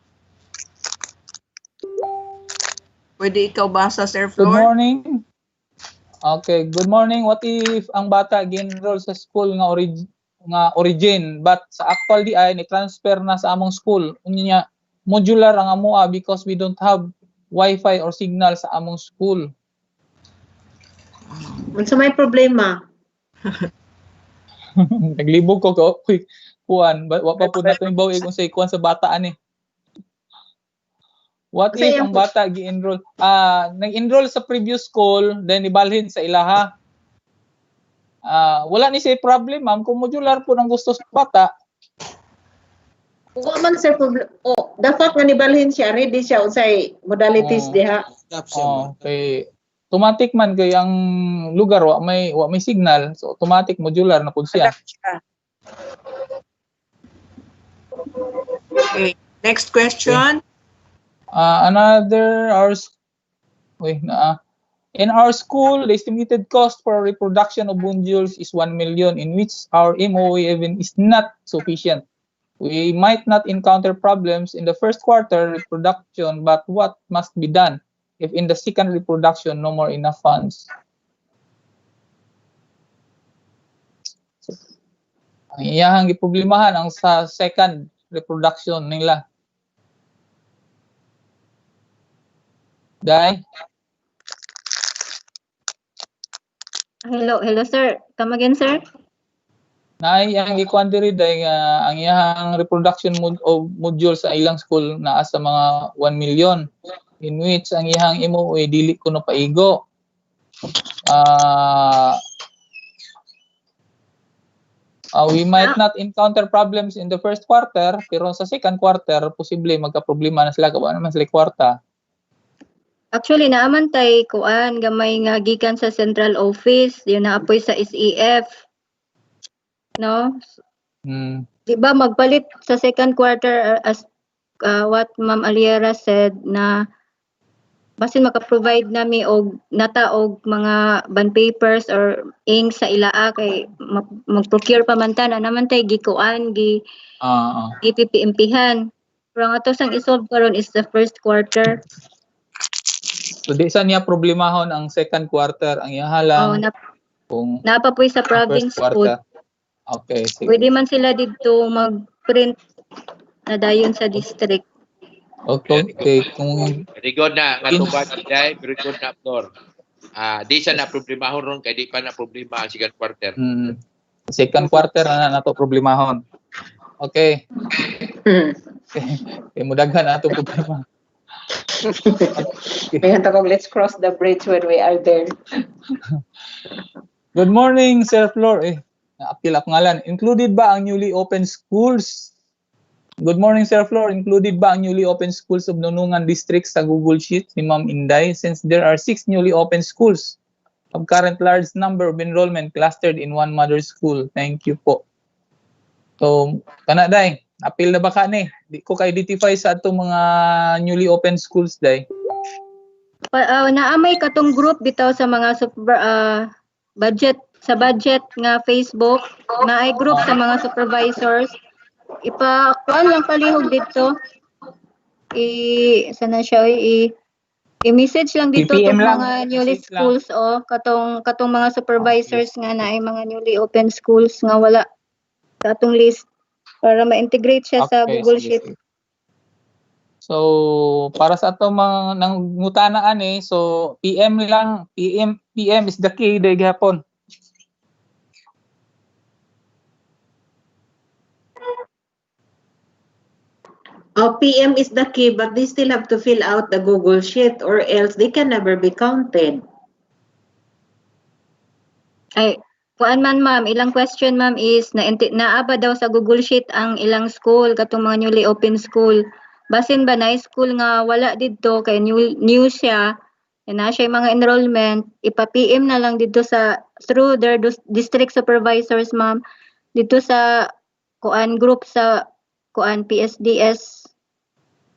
Pwede ikaw basa, Sir Good Flor? morning. Okay, good morning. What if ang bata gi-enroll sa school nga origin but sa actual di ay ni-transfer na sa among school? Unya modular ang amoa because we don't have Wi-Fi or signal sa among school. Unsa may problema? Naglibog ko quick kuan, wa pa pud nato ibaw kung say kuan sa bata ani. What if ang bata gi-enroll nag-enroll sa previous school then ibalhin sa ilaha? Wala ni say problem ma'am kung modular po ang gusto sa bata. Kung man sir problem, dapat nga nibalhin siya, ready siya unsay modalities diha. Okay. Automatic man kay ang lugar wa may signal, so automatic modular na pud siya. Okay. Next question. In our school, the estimated cost for reproduction of modules is 1 million, in which our MOE even is not sufficient. We might not encounter problems in the first quarter reproduction, but what must be done if in the second reproduction no more enough funds? So, ang iyahang giproblemahan ang sa second reproduction nila. Dai? Hello sir. Come again sir. Nay ang ikuan diri day ang iyang reproduction module sa ilang school naa sa mga 1 million, in which ang iyang MOE dili ko na paigo. We might not encounter problems in the first quarter, pero sa second quarter posible magka-problema na sila kung ano man sila kwarta. Actually naaman tay kuan gamay nga gikan sa central office, yun naapoy sa SEF. No? Di ba magpalit sa second quarter as what Ma'am Aliera said na basin maka-provide nami og nata og mga bond papers or ink sa ilaa kay mag-procure pa man ta na naman tay gikuan PPMP-han. Pero ang ato sang isolve karon is the first quarter. So di sa niya problemahon ang second quarter, ang iyahalang kung napapoy sa province code. Okay, sige. Pwede man sila dito mag-print na dayon sa district. Okay, kung Very good na nga tubag Inday, very good na Abdor. Di siya na problemahon ron kay di pa na problema ang second quarter. second quarter na nato problemahon. Okay. Okay, mudaghan na atong problema. Let's cross the bridge when we are there. Good morning, Sir Flor. Na-appeal ako ngalan. Included ba ang newly open schools? Good morning, Sir Flor. Included ba ang newly open schools of Nunungan District sa Google Sheet ni Ma'am Inday? Since there are 6 newly open schools of current large number of enrollment clustered in one mother school. Thank you po. So, kana day, appeal na ba ka ni? Di ko ka-identify sa atong mga newly open schools day. Naamay katong group bitaw sa mga budget nga Facebook na ay group sa mga supervisors. Kuan lang palihog dito. Sana siya i-message lang dito PPM tong lang, mga newly message lang. schools katong mga supervisors nga na ay mga newly open schools nga wala sa atong list para ma-integrate siya sa Okay, Google sige, Sheet. sige. So, para sa atong mga nangutanaan so PM lang, PM is the key day gihapon. PM is the key, but they still have to fill out the Google Sheet or else they can never be counted. Ay, kuan man ma'am, ilang question ma'am is naaba daw sa Google Sheet ang ilang school katong mga newly open school. Basin ba na school nga wala didto kay new siya, na siya mga enrollment, ipa-PM na lang dito through their district supervisors ma'am dito sa kuan group sa kuan PSDS.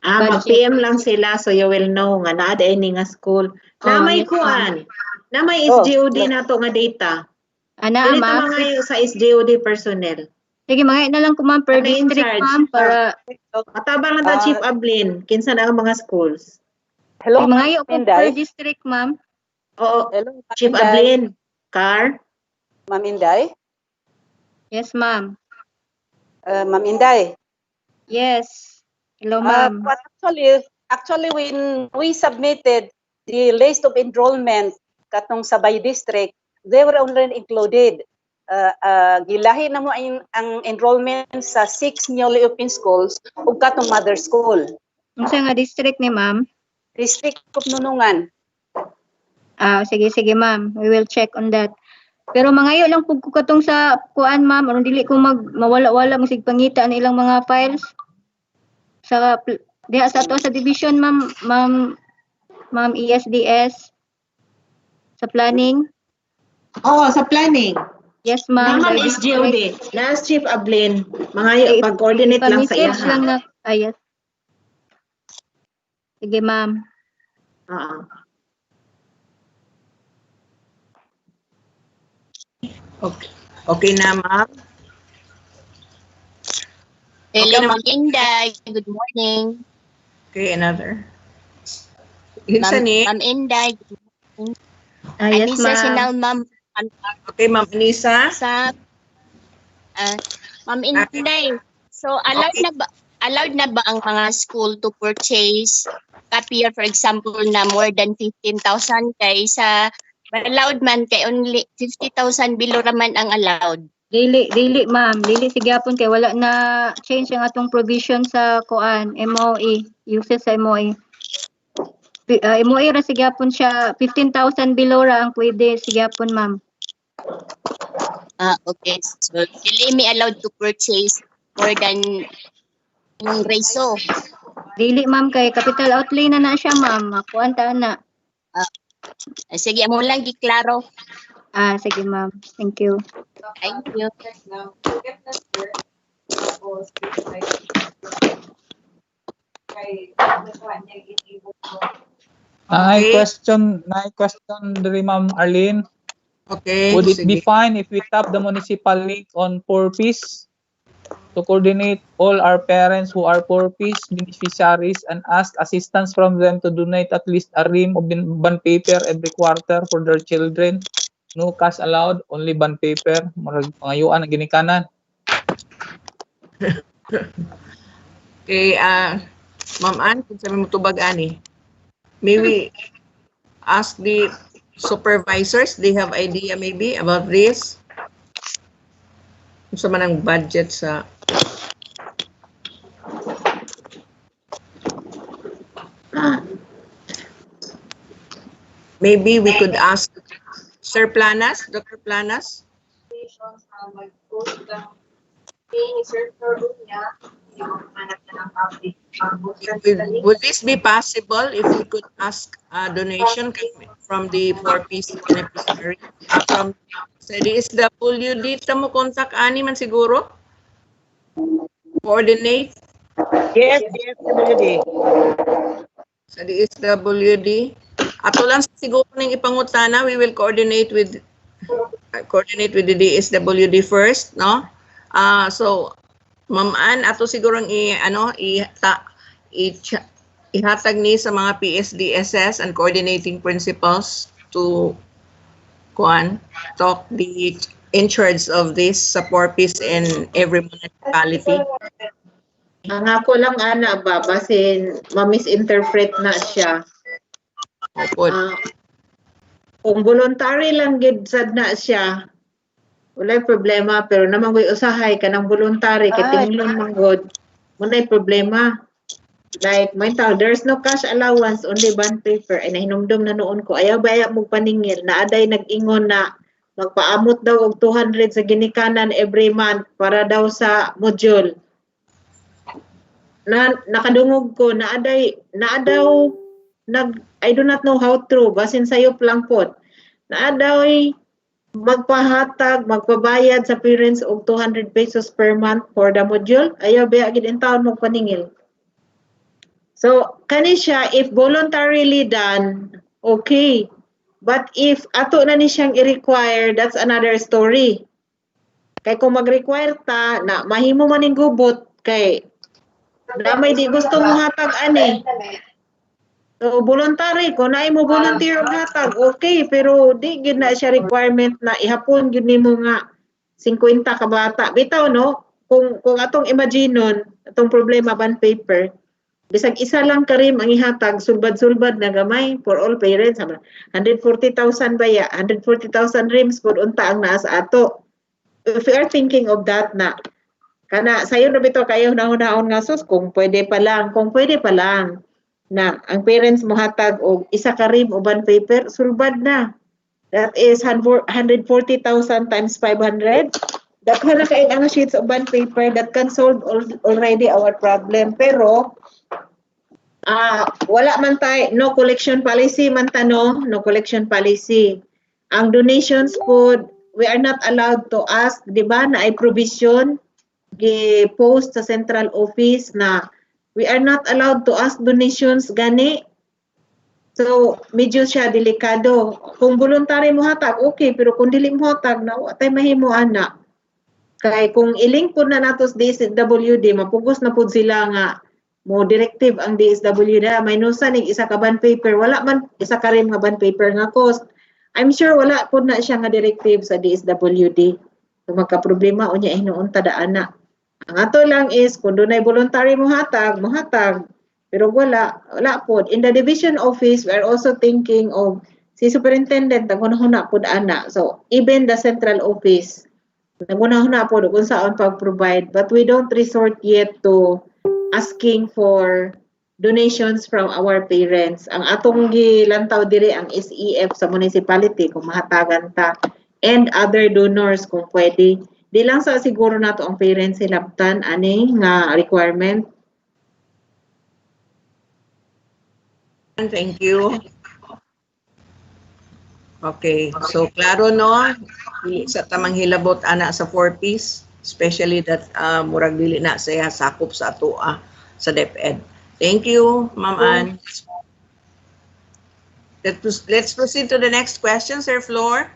Mag-PM lang sila so you will know nga naa any nga school. Na may yes, kuan. Na may SGOD na to nga data. Ana Dili ma'am. mga sa SGOD personnel. Sige, mga na lang ko ma'am per district ma'am para matabang na Chief Ablin kinsa na ang mga schools. Hello, mga ko Inday. per district ma'am. Oo. Hello, Chief Ablin. Car. Ma'am Inday. Yes ma'am. Ma'am Inday. Yes. Hello ma'am. But actually when we submitted the list of enrollment katong sa by district, they were already included. Gilahi na mo ang enrollment sa 6 newly open schools ug katong mother school. Unsa nga district ni ma'am? District of Nunungan. Sige ma'am. We will check on that. Pero mangayo lang pug ko katong sa kuan ma'am, aron dili ko mawala-wala masig pangita ang ilang mga files. Sa diha sa ato sa division ma'am ESDS sa planning. Sa planning. Yes ma'am. Naman SGOD. Last Chief Ablin. Mga pag-coordinate lang sa iya. Lang na, yes. Sige ma'am. Okay na, ma'am. Hello, Ma'am Inday. Good morning. Okay, another. Ma'am Inday. Good morning. Yes, Anissa ma'am. Sinal, ma'am. Okay, Ma'am Anissa. Ma'am Inday. So, allowed na ba ang mga school to purchase copier, for example, na more than 15,000 kay sa allowed man kay only 50,000 below raman ang allowed? Dili ma'am, dili sigyapon kay wala na change ang atong provision sa kuan MOE, uses sa MOE. MOE ra sigyapon siya 15,000 below ra ang pwede sigyapon ma'am. Okay. So, dili mi allowed to purchase more than yung reso. Dili ma'am kay capital outlay na siya ma'am. Kuan ta na. Sige, mo lang giklaro. Sige ma'am. Thank you. Thank you. question diri Ma'am Arlene. Okay. Would it be fine if we tap the municipal link on Purpose to coordinate all our parents who are Purpose beneficiaries and ask assistance from them to donate at least a ream of bond paper every quarter for their children? No cash allowed, only bond paper. Pangayuan ang ginikanan. Okay, Ma'am Ann, kung sabi mo tubag ani, may we ask the supervisors, they have idea maybe about this? Kung sa man ang budget sa maybe we could ask Sir Planas, Dr. Planas. Would this be possible if we could ask a donation from the 4-piece beneficiary? From sa DSWD, mo contact ani man siguro? Coordinate? Yes, DSWD. Sa DSWD. Ato lang siguro ning ipangutana, we will coordinate with the DSWD first, no? So Ma'am Ann, ato siguro ihatag ni sa mga PSDSS and coordinating principals to talk the in charge of this sa 4-piece in every municipality. Ang ako lang ana ba basin ma-misinterpret na siya. Kung voluntary lang gid sad na siya, walay problema, pero naman ko'y usahay ka ng voluntary, kay tingulon manggod, walay problema. Like, may tao, there's no cash allowance, only bond paper. Ay, nahinumdum na noon ko, ayaw ba mo paningil, na aday nag-ingon na magpaamot daw og 200 sa ginikanan every month para daw sa module. Nakadungog ko, I do not know how true, basin sayop lang po. Naadaw magpabayad sa parents og 200 pesos per month for the module, ayaw ba gid in taon magpaningil. So kani siya, if voluntarily done, okay, but if ato na ni siyang i-require, that's another story. Kay kung mag-require ta na mahimo man ning gubot, kay damay di gusto mo hatag ani. So, voluntary, kung na mo volunteer og hatag, okay, pero di gid na siya requirement na ihapon gid nimo nga 50 ka bata. Bitaw no, kung atong imaginon, atong problema ban paper, bisag isa lang karim ang ihatag, sulbad-sulbad na gamay for all parents. 140,000 baya, 140,000 rims pod unta ang naa sa ato. If we are thinking of that na, kana sayo na bitaw kayo nahon-nahon nga sus, kung pwede pa lang na ang parents mo hatag og isa ka rim o bond paper, sulbad na. That is 140,000 times 500. Dakhan na kay ang sheets of bond paper that can solve already our problem. Pero wala man tay, no collection policy man no collection policy. Ang donations po, we are not allowed to ask, di ba, na ay provision gi-post sa central office na we are not allowed to ask donations gani. So, medyo siya delikado. Kung voluntary mo hatag, okay. Pero kung dili mo hatag, na watay mahimo ana. Kay kung ilink po na natos DSWD, mapugos na po sila nga mo directive ang DSWD. May nusa ning isa ka bond paper. Wala man isa ka rin nga bond paper nga cost. I'm sure wala po na siya nga directive sa DSWD. So, magka-problema o niya hinuon tadaan na. Ang ato lang is, kung doon ay voluntary mo hatag. Pero wala po. In the division office, we are also thinking of si Superintendent, nagunahuna po ana. So, even the central office, nagunahuna po kung saan pag-provide. But we don't resort yet to asking for donations from our parents. Ang atong gilantaw diri ang SEF sa municipality, kung mahatagan ta. And other donors, kung pwede. Di lang sa siguro nato ang parents hilabtan ani nga requirement. Thank you. Okay, so klaro no, sa tamang hilabot ana sa 4-piece, especially that murag dili na saya sakop sa atoa sa DepEd. Thank you, Ma'am Ann. Let's proceed to the next question, Sir Flor.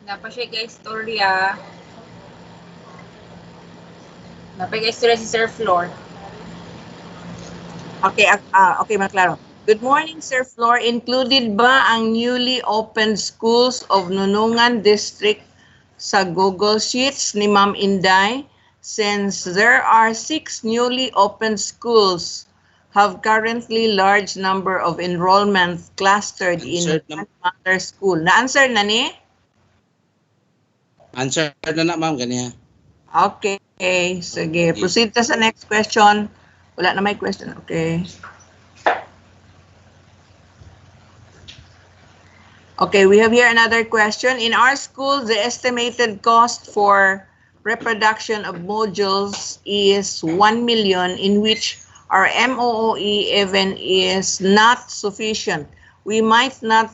Napa siya istorya. Istorya si Sir Flor. Okay, okay, maklaro. Good morning, Sir Flor. Included ba ang newly opened schools of Nunungan District sa Google Sheets ni Ma'am Inday? since there are 6 newly opened schools have currently large number of enrollment clustered in one mother school. Na-answer na ni? Answer na na, ma'am, ganyan. Okay, sige. Proceed ta sa next question. Wala na may question. Okay. Okay, we have here another question. In our school, the estimated cost for reproduction of modules is 1 million, in which our MOOE even is not sufficient. We might not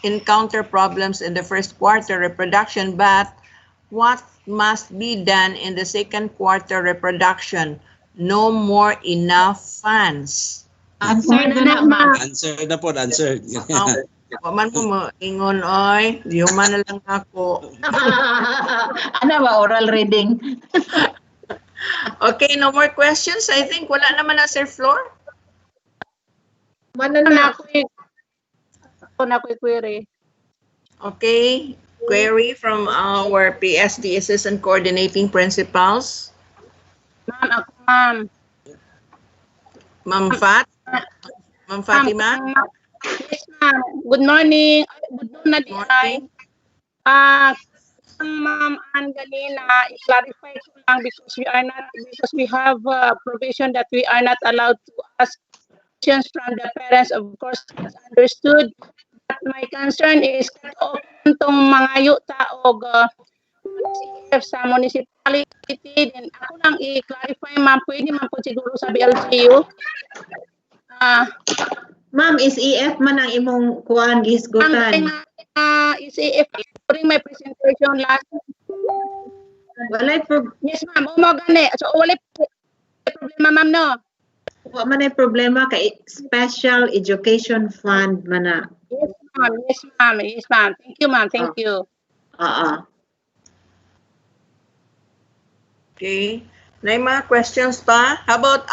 encounter problems in the first quarter reproduction, but what must be done in the second quarter reproduction? No more enough funds. Answer na na, ma'am. Answer na po, answer. Waman mo ingon oy, diuman na lang ako. Ano ba, oral reading? Okay, no more questions. I think wala naman na, Sir Flor. Wala na ako na query. Okay, query from our PSD Assistant Coordinating Principals. Ma'am, ako ma'am. Ma'am Fatima. Yes, ma'am. Good morning. Good morning. Ma'am Angelina, i-clarify ko lang because we have a provision that we are not allowed to ask questions from the parents. Of course, it's understood. But my concern is kung itong mga yuta o CF sa municipality, then ako lang i-clarify, ma'am, pwede man po siguro sa BLGU. Ma'am, is EF man ang imong kuan gisgutan? Is EF during my presentation last. Walay yes, ma'am. Gani. So, walay problema, ma'am, no? Wa man ay problema kay Special Education Fund man na. Yes, ma'am. Yes, ma'am. Yes, ma'am. Thank you, ma'am. Thank you. Okay. May mga questions pa? How about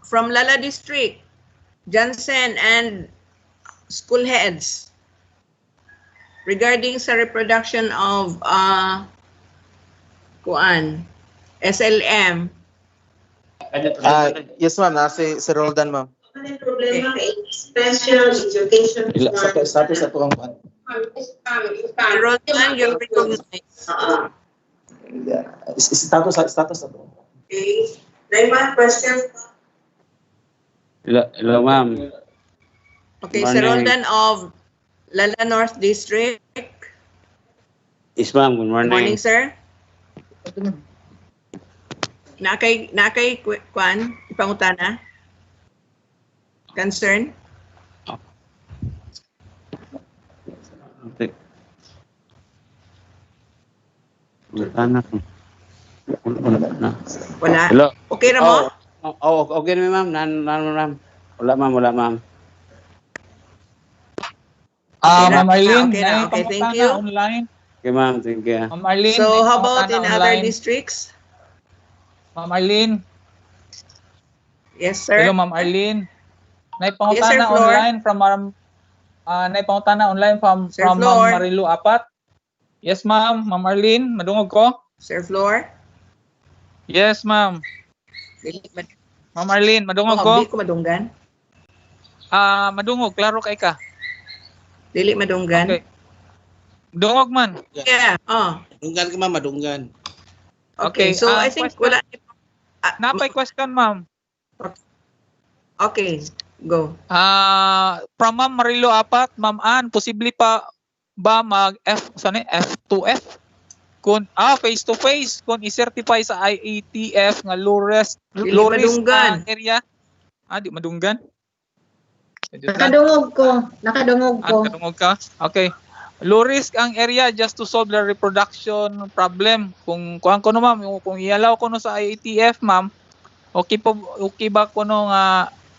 from Lala District? Johnson and school heads regarding sa reproduction of SLM. Yes, ma'am. Nasa si Roldan, ma'am. Ano problema kay Special Education Fund? Status ato ang kuan. Roldan, you're recognized. Status ato. Okay. May mga questions? Hello, ma'am. Okay, Sir Roldan of Lala North District. Yes, ma'am. Good morning. Good morning, sir. Nakay kwan, ipangutana? Concern? Okay. Wala na. Wala? Hello. Okay na mo? Okay na, ma'am. Ma'am. Wala, ma'am. Ma'am Arlene, okay, thank you. Online. Okay, ma'am. Thank you. Ma'am Arlene, So, how about in other districts? Ma'am Arlene. Yes, sir. Hello, Ma'am Arlene. Yes, sir, Flor. Naipangutana online from Flor. Ma'am Marilu Apat. Yes, ma'am. Ma'am Arlene, madungog ko. Sir Flor. Yes, ma'am. Ma'am Arlene, madungog ko. Hindi ko madunggan. Madungog, klaro kay ka. Dili madunggan. Okay. Dungog man. Yeah. Madunggan ka, ma'am, madunggan. Okay, so I think wala. Napay question, ma'am. Okay, go. From Ma'am Marilo Apat, Ma'am Ann, posible pa ba F2F? Kung face to face, kung i-certify sa IATF nga low risk area. Di madunggan. Nakadungog ko. Nakadungog ka? Okay. Low risk ang area just to solve the reproduction problem. Kung kuhan ko no, ma'am, kung i-allow ko no sa IATF, ma'am, okay ba ko no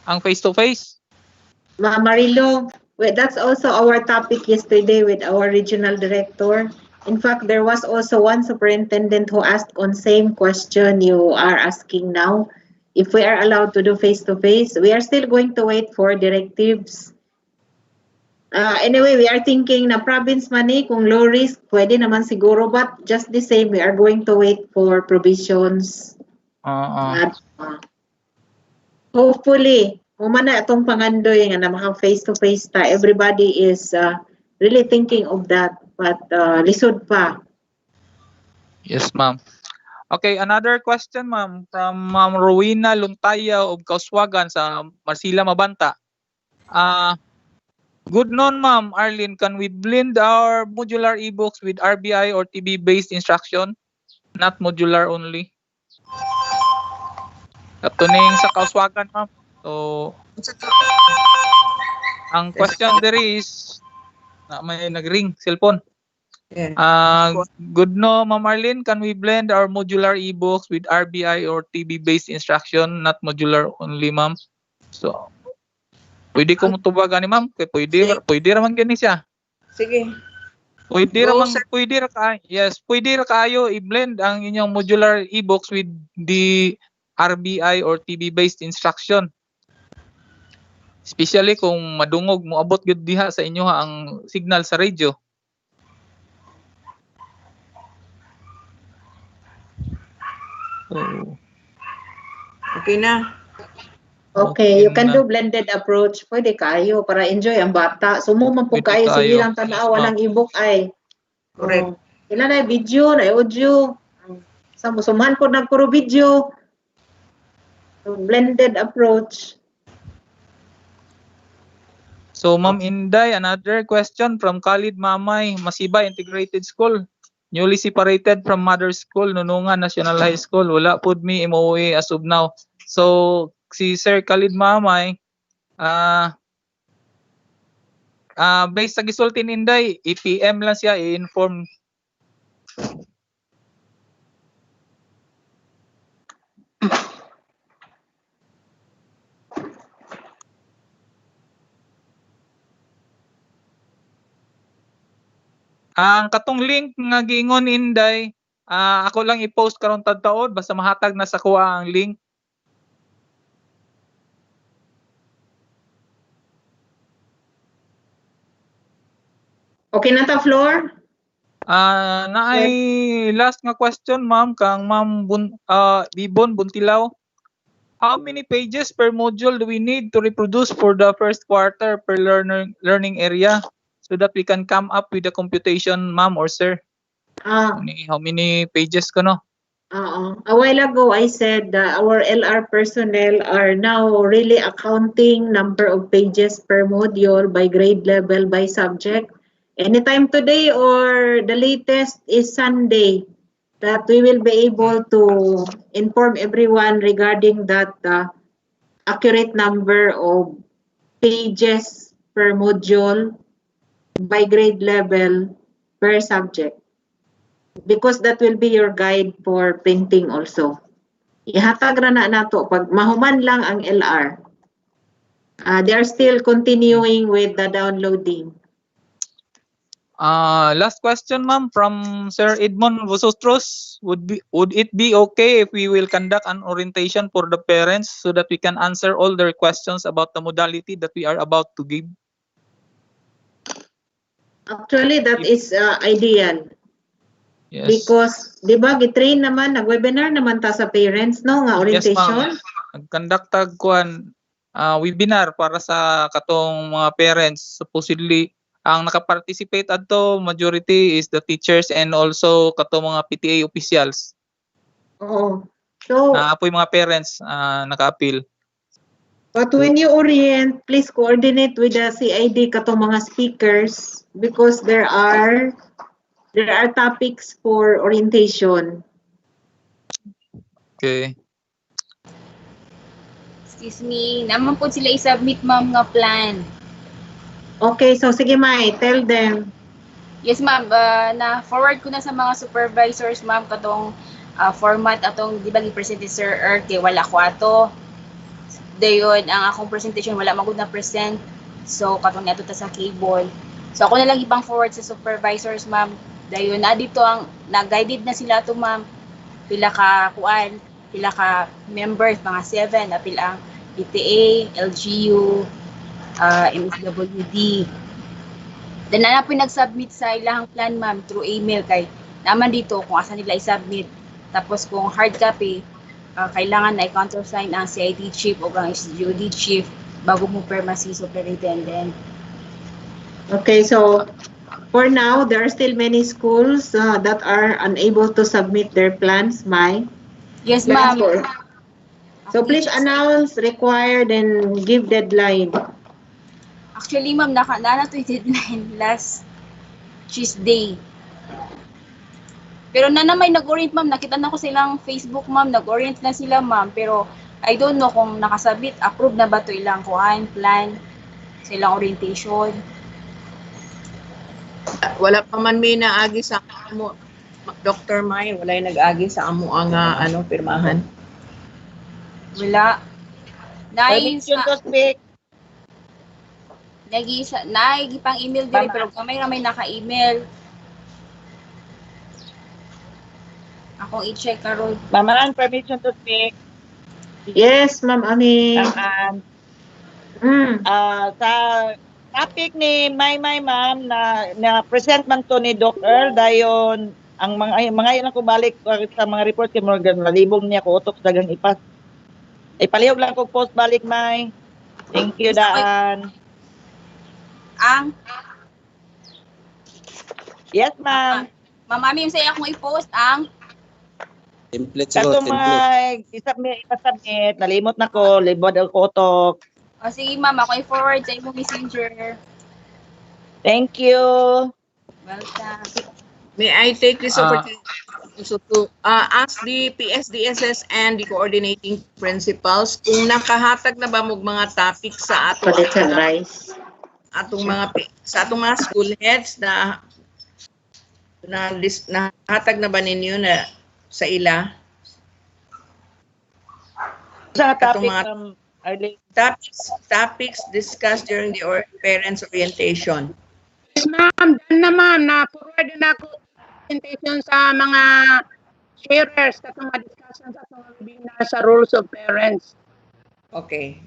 ang face to face? Ma'am Marilo, that's also our topic yesterday with our regional director. In fact, there was also one superintendent who asked on same question you are asking now. If we are allowed to do face to face, we are still going to wait for directives. Anyway, we are thinking na province money, kung low risk, pwede naman siguro, but just the same, we are going to wait for provisions. Hopefully, humana itong pangandoy nga na mga face-to-face ta, everybody is really thinking of that, but lisod pa. Yes, ma'am. Okay, another question, ma'am, from Ma'am Rowena Luntaya of Kauswagan sa Marsila, Mabanta. Good noon, Ma'am Arlene. Can we blend our modular ebooks with RBI or TB-based instruction? Not modular only. Katuning sa Kauswagan, ma'am. So, ang question there is, may nag-ring, cellphone. Good no, Ma'am Arlene, can we blend our modular ebooks with RBI or TB-based instruction, not modular only, ma'am? So, pwede ko mutubagan ni ma'am, kay pwede raman gani siya. Sige. Pwede ra kayo i-blend ang inyong modular ebooks with the RBI or TB-based instruction. Especially kung madungog mo abot gyud diha sa inyo ang signal sa radio. Okay na. Okay, you can do blended approach. Pwede kayo para enjoy ang bata. Sumo man po kayo, sige lang tanaw, walang ebook ay. Correct. Ila na video, na audio. Sumahan po na puro video. So, blended approach. So, Ma'am Inday, another question from Khalid Mamay, Masiba Integrated School. Newly separated from Mother School, Nunungan National High School. Wala po mi MOA as of now. So, si Sir Khalid Mamay, based sa gisulti ni Inday, i-PM lang siya, i-inform. Ang katong link nga giingon Inday, ako lang i-post karon tadtaod basta mahatag na sa kuha ang link. Okay na ta, Floor? Naay last nga question, ma'am, kang Ma'am Bibon Buntilaw. How many pages per module do we need to reproduce for the first quarter per learning area so that we can come up with the computation, ma'am or sir? How many pages ka no? A while ago, I said that our LR personnel are now really accounting number of pages per module by grade level, by subject. Anytime today or the latest is Sunday that we will be able to inform everyone regarding that accurate number of pages per module by grade level per subject. Because that will be your guide for printing also. Ihatag ra na nato pag mahuman lang ang LR. They are still continuing with the downloading. Last question, ma'am, from Sir Edmond Vosotros. Would it be okay if we will conduct an orientation for the parents so that we can answer all their questions about the modality that we are about to give? Actually, that is ideal. Yes. Because, di ba, gitrain naman, nag-webinar naman ta sa parents, no, nga orientation? Yes, ma'am. Nag-conduct kuan webinar para sa katong mga parents. Supposedly, ang nakaparticipate adto majority is the teachers and also katong mga PTA officials. Oo. So, apoy mga parents naka-appeal. But when you orient, please coordinate with the CID katong mga speakers because there are topics for orientation. Okay. Excuse me, naman po sila i-submit, ma'am, nga plan. Okay, so sige Mai, tell them. Yes, ma'am. Na-forward ko na sa mga supervisors, ma'am, katong format atong, di ba, gi-present ni Sir Earth, wala ko ato. Dayon, ang akong presentation, wala magud na present. So, katong nato ta sa cable. So, ako na lang ibang forward sa supervisors, ma'am. Dayon, na dito ang, na-guided na sila to, ma'am. Pila ka kuan, pila ka members, mga 7, pila ang PTA, LGU, MSWD. Then na po nag-submit sa ilahang plan ma'am through email kay naman dito kung asa nila i-submit. Tapos kung hard copy, kailangan na i-countersign ang CIT chief o ang SGOD chief bago mo perma si superintendent. Okay, so for now, there are still many schools that are unable to submit their plans, Mai. Yes, ma'am. So please announce required and give deadline. Actually, ma'am, na to yung deadline last Tuesday. Pero na may nag-orient, ma'am. Nakita na ko silang Facebook, ma'am. Nag-orient na sila, ma'am. Pero I don't know kung nakasabit, approve na ba to ilang kuhan, plan, silang orientation. Wala pa man may naagi sa amo, Dr. May, wala yung nag-agi sa amo ang pirmahan. Wala. Permission to speak. Pang email din, pero kamay naka-email. Akong i-check karon. Ma'am, permission to speak. Yes, Ma'am Ami. Sa topic ni ma'am na present man to ni Doc Earl dayon ang mga ilang ko balik sa mga report kay Morgan nalibong niya ko utok dagang ipas. Ipalihog lang ko post balik May. Thank you daan. Yes, ma'am. Ma'am Ami, yung saya akong i-post ang Template Katong mga isubmit, nalimot na ko, libod ako utok. O sige ma'am, ako i-forward sa imong messenger. Thank you. Welcome. May I take this opportunity also to ask the PSDSS and the coordinating principals kung nakahatag na ba mong mga topics sa atong mga school heads na nahatag na ba ninyo na sa ila? Sa topic, topics discussed during the parents orientation. Yes, ma'am. Dan na, ma'am. Na-forward na ako presentation sa mga sharers sa mga discussions at mga webinar sa rules of parents. Okay.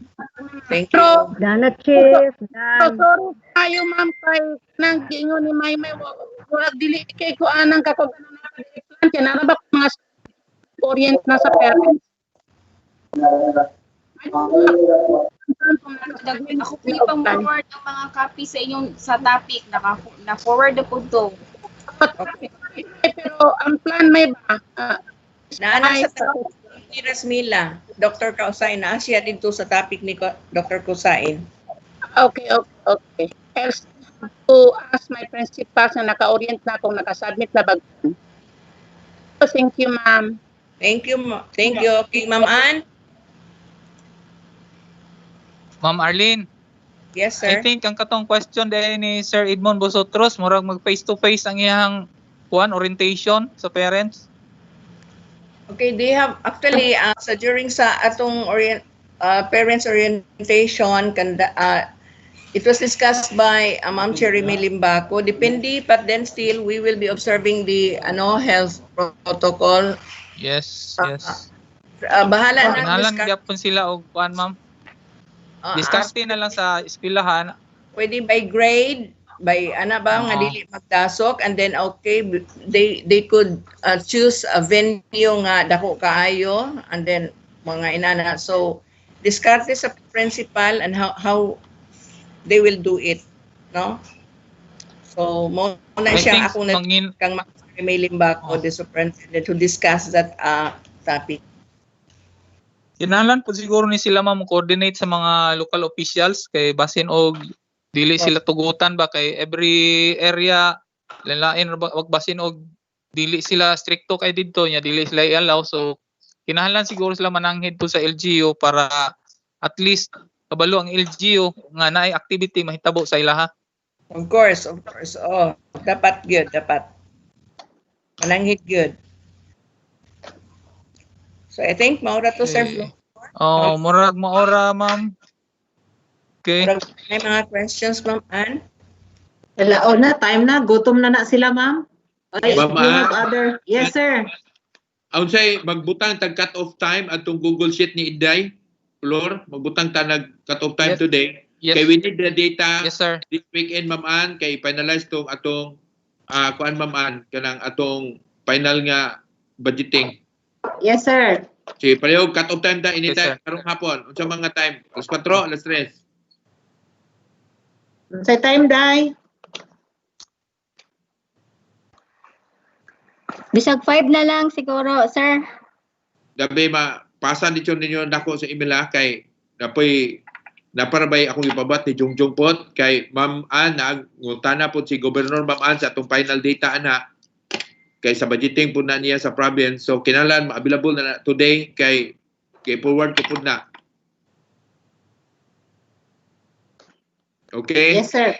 Thank you. Dana, Chief. So, sorry tayo, ma'am, kay nang gingon ni Maymay, wag dili kay ko anang kakaganan na plan kaya narabak mga orient na sa parents. Ako po ipang-forward ng mga copy sa inyong sa topic. Na-forward na po ito. Pero ang plan may ba? Naana sa topic ni Rasmila, Dr. Kausain, na siya dito sa topic ni Dr. Kausain. Okay. Else to ask my principals na naka-orient na kung nakasubmit na ba. Thank you, ma'am. Thank you. Okay, Ma'am Ann? Ma'am Arlene. Yes, sir. I think ang katong question dahil ni Sir Edmond Bosotros, murag mag face-to-face ang iyang orientation sa parents. Okay, they have actually during sa atong parents orientation it was discussed by Ma'am Cherry Limbaco. Depende, but then still we will be observing the health protocol. Yes. Bahala na. Kinahalan gyapon sila og kuan, ma'am. Diskarte na lang sa eskwelahan. Pwede by grade, by nga dili magdasok, and then okay, they could choose a venue nga dako kaayo, and then mga inana. So diskarte sa principal and how they will do it, no? So mo na siya ako na kang May Limbako, the superintendent, to discuss that topic. Kinahanglan po siguro ni sila coordinate sa mga local officials kay basin og dili sila tugutan ba kay every area lain wag basin og dili sila stricto kay didto nya dili sila i-allow. So kinahanglan siguro sila mananghid po sa LGU para at least kabalo ang LGU nga naay activity mahitabo sa ilaha. Of course. Oh, dapat mananghid good. So I think maura to serve. Oh, murag maura, ma'am. Okay. May mga questions, Ma'am Ann? Hello na, time na. Gutom na sila, ma'am. Ma'am Ann? Yes, sir. Aun say magbutang tag cut off time atong Google Sheet ni Inday. Flor, magbutang ta nag cut off time today. Yes. Kay we need the data Yes, sir. this weekend, Ma'am Ann, kay finalize tong atong kuan, Ma'am Ann, kanang atong final nga budgeting. Yes, sir. Si pareho cut off time ta Yes, anytime sir. karong hapon. Unsa mga time? Alas 4, alas 3. Sa time, Day. Bisag 5 na lang siguro, sir. Dabi pasan dito ninyo nako sa email kay naparabay akong ipabat ni Jungjung pot kay Ma'am Ann nagutana po si Governor Ma'am Ann sa atong final data ana kay sa budgeting po na niya sa province. So kinahanglan available na today kay forward ko po na. Okay? Yes, sir.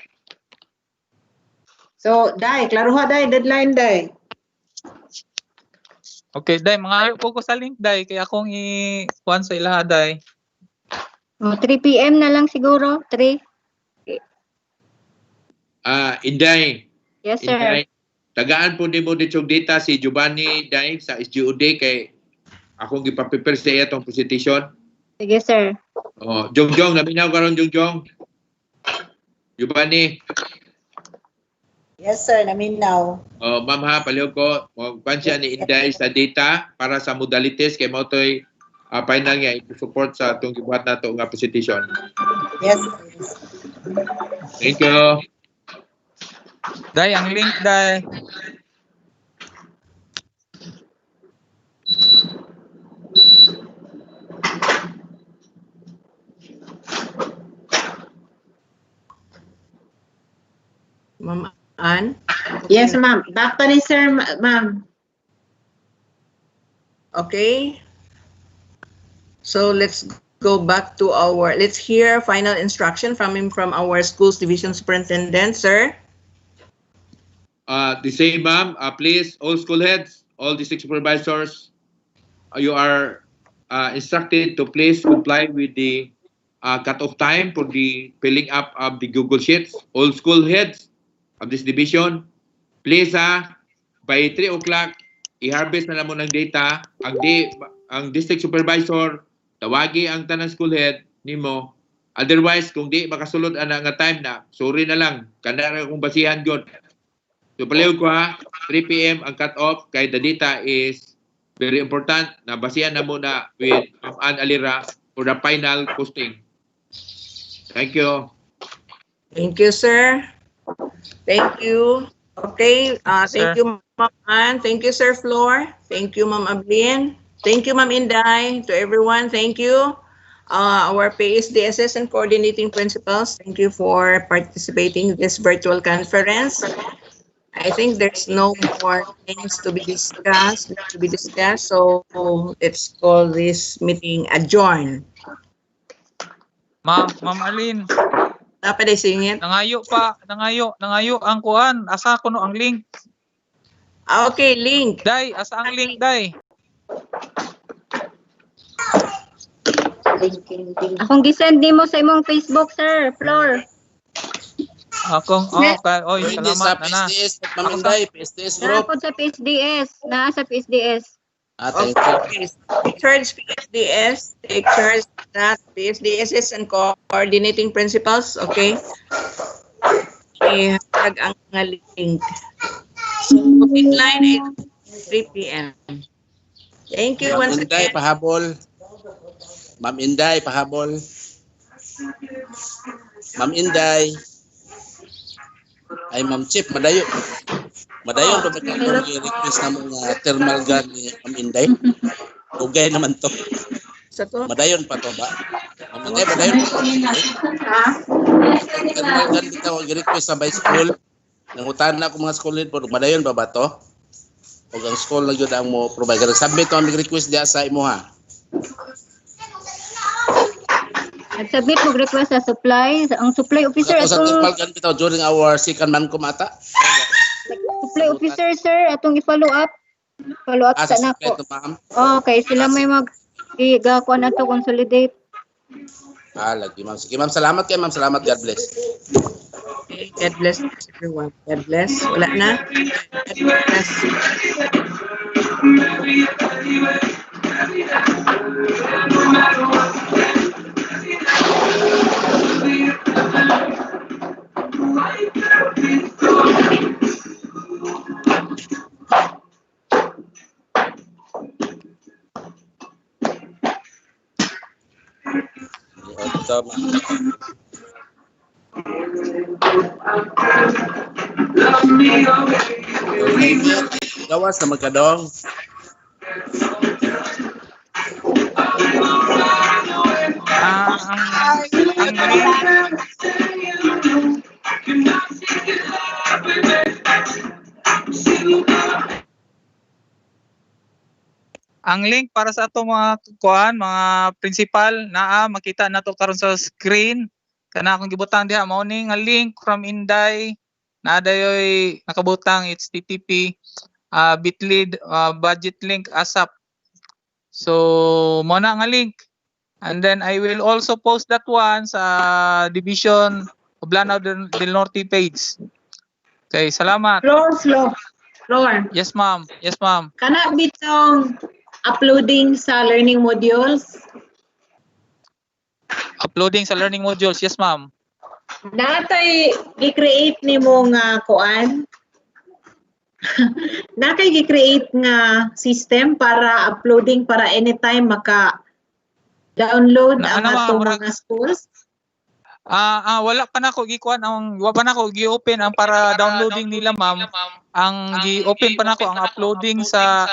So, Day, klaro ha, Day, deadline, Day. Okay, Day, mga po ko sa link, Day. Kaya akong i-kuhan sa ilaha, Day. 3 p.m. na lang siguro. 3. Inday. Yes, sir. Inday. Tagaan po din mo dito data si Giovanni Day sa SGOD kay akong gipa-prepare sa iya tong presentation. Sige, sir. Oh, Jongjong, naminaw karon Jongjong. Giovanni. Yes, sir. Naminaw. Oh, ma'am ha, palihog ko. Magpansya ni Inday sa data para sa modalities kay mo to'y final nga i-support sa itong gibuhat na ito nga presentation. Yes. Thank you. Day, ang link, Day. Ma'am Ann? Yes, ma'am. Back to ni sir, ma'am. Okay. So let's go back to let's hear final instruction from our schools division superintendent, sir. The same, ma'am. Please, all school heads, all district supervisors, you are instructed to please comply with the cut-off time for the filling up of the Google Sheets. All school heads of this division, please by 3 o'clock, i-harvest na naman ng data. Ang district supervisor, tawagi ang tanang school head nimo. Otherwise, kung di makasulod ana nga time na, sorry na lang, kanara kung basihan yun. So palihog ko 3 p.m. ang cut-off kay the data is very important na basihan na muna with Ma'am Ann Alira for the final posting. Thank you. Thank you, sir. Thank you. Okay, thank you, Ma'am Ann. Thank you, Sir Flor. Thank you, Ma'am Ablin. Thank you, Ma'am Inday. To everyone, thank you. Our PSDSS and coordinating principals, thank you for participating in this virtual conference. I think there's no more things to be discussed, so let's call this meeting adjourned. Ma'am Arlene. Dapat ay singit. Nangayo ang kuan. Asa ko no ang link? Okay, link. Day, asa ang link, Day? Akong gisend nimo sa imong Facebook, sir, Flor. Akong oy, salamat ana. PSDS, Ma'am Inday, PSDS group. Napod sa PSDS, naa sa PSDS. Thank you. Okay, take charge PSDS, take charge that PSDSs and coordinating principals, okay? Ihag ang link. So, deadline is 3 p.m. Thank you once Ma'am Inday, again. pahabol. Ma'am Inday, pahabol. Ma'am Inday. Ay, Ma'am Chip, madayo. Madayon pa ba yung request na mga thermal gun ni Ma'am Inday? Dugay naman to. Sa to? Madayon pa to ba? Ma'am Inday, madayon pa to. Thermal gun dito, request sa by school. Nangutan na ako mga school din po. Madayon ba ba to? O ang school lang yun ang mo provide. Submit to ang request diya sa imo ha. Nag-submit mo request sa supply. Ang supply officer Sa atong thermal gun dito during our second man kumata. supply officer, sir, atong i-follow up. Follow up sa nako. Okay, sila may igakuan na to consolidate. Lagi ma'am. Sige ma'am, salamat kay ma'am. Salamat, God bless. Okay, God bless everyone. God bless. Wala na? God bless. Ito, ma'am. Gawas na magkadong. Ang link, ang link para sa ato mga kuan, mga principal naa makita nato karon sa screen. Kana akong gibutang diha mao ni nga link from Inday na dayoy nakabutang http bit.ly budget link ASAP. So mo na nga link. And then I will also post that one sa Division of Lanao del Norte page. Okay, salamat. Floor. Yes, ma'am. Yes, ma'am. Kana bitong uploading sa learning modules. Uploading sa learning modules. Yes, ma'am. Natay gi-create nimo nga kuan. Nakay gi-create nga system para uploading para anytime maka download ang atong mga schools. Wala pa nako gikuan wala pa nako gi-open ang para downloading nila, ma'am. Ang gi-open pa nako ang uploading sa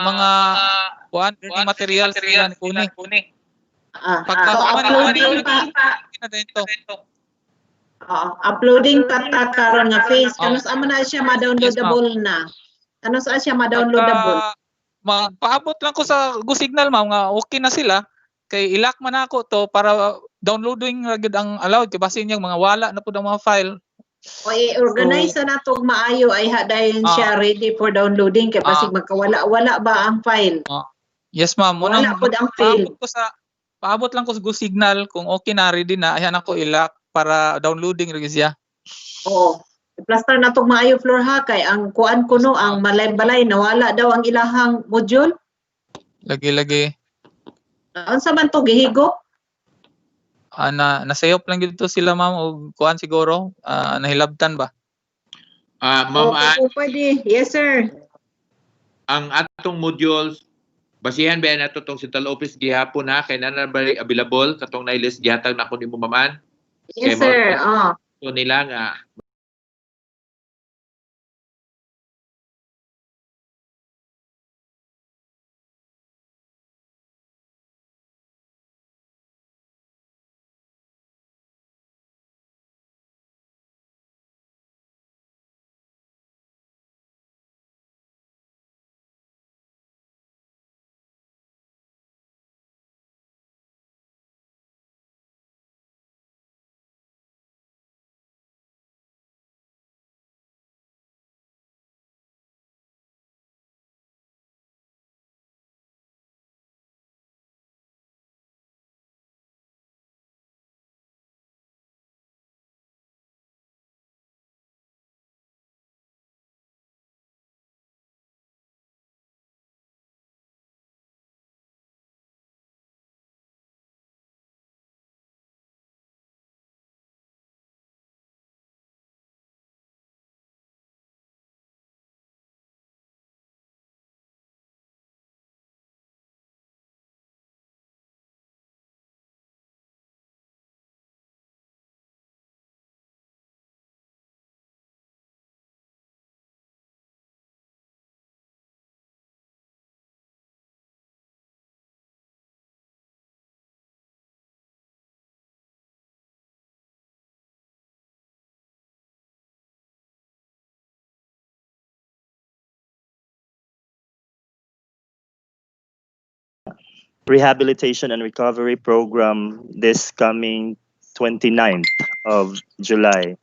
mga kuan learning materials nila ni Kuni. Uploading pa karon nga phase kanus amo na siya ma-downloadable na. Kanus siya ma-downloadable. Magpaabot lang ko sa Go Signal, ma'am, nga okay na sila kay ilak man ako to para downloading gud ang allowed kay basin yung mga wala na pud ang mga file. O i-organize na to maayo ay dayon siya ready for downloading kay basig magkawala-wala ba ang file. Yes, ma'am. Wala pud ang file. Paabot lang ko sa Go Signal kung okay na ready na ayan ako ilak para downloading ra siya. Oo. I-plaster na itong maayo floor ha, kay ang kuan kuno, ang malay-balay, nawala daw ang ilahang module. Lagi-lagi. Unsa man to gihigop? Nasayop lang dito sila, ma'am, o kuan siguro, nahilabtan ba? Ma'am, pwede. Yes, sir. Ang atong modules, basihan ba nato tong central office gihapon ha, kay na available katong na-list gihatag na ko nimo ma'am. Yes, sir. So nila nga rehabilitation and recovery program this coming 29th of July.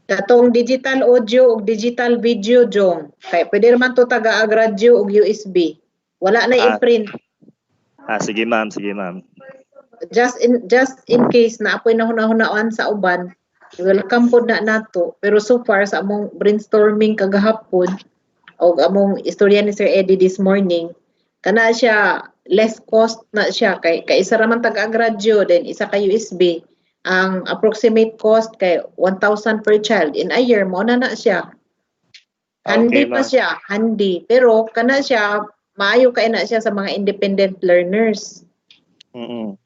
Katong digital audio ug digital video jong. Kay pwede man to taga radyo ug USB. Wala na i-print. Sige ma'am, sige ma'am. Just in case na apoy na hunahunaan sa uban, welcome pod na nato. Pero so far sa among brainstorming kagahapon o among istorya ni Sir Eddie this morning, kana siya less cost na siya kay isa ra man taga radyo then isa ka USB. Ang approximate cost kay 1,000 per child in a year mo na siya. Handy pa siya, handy. Pero kana siya maayo kay na siya sa mga independent learners. Mm-mm.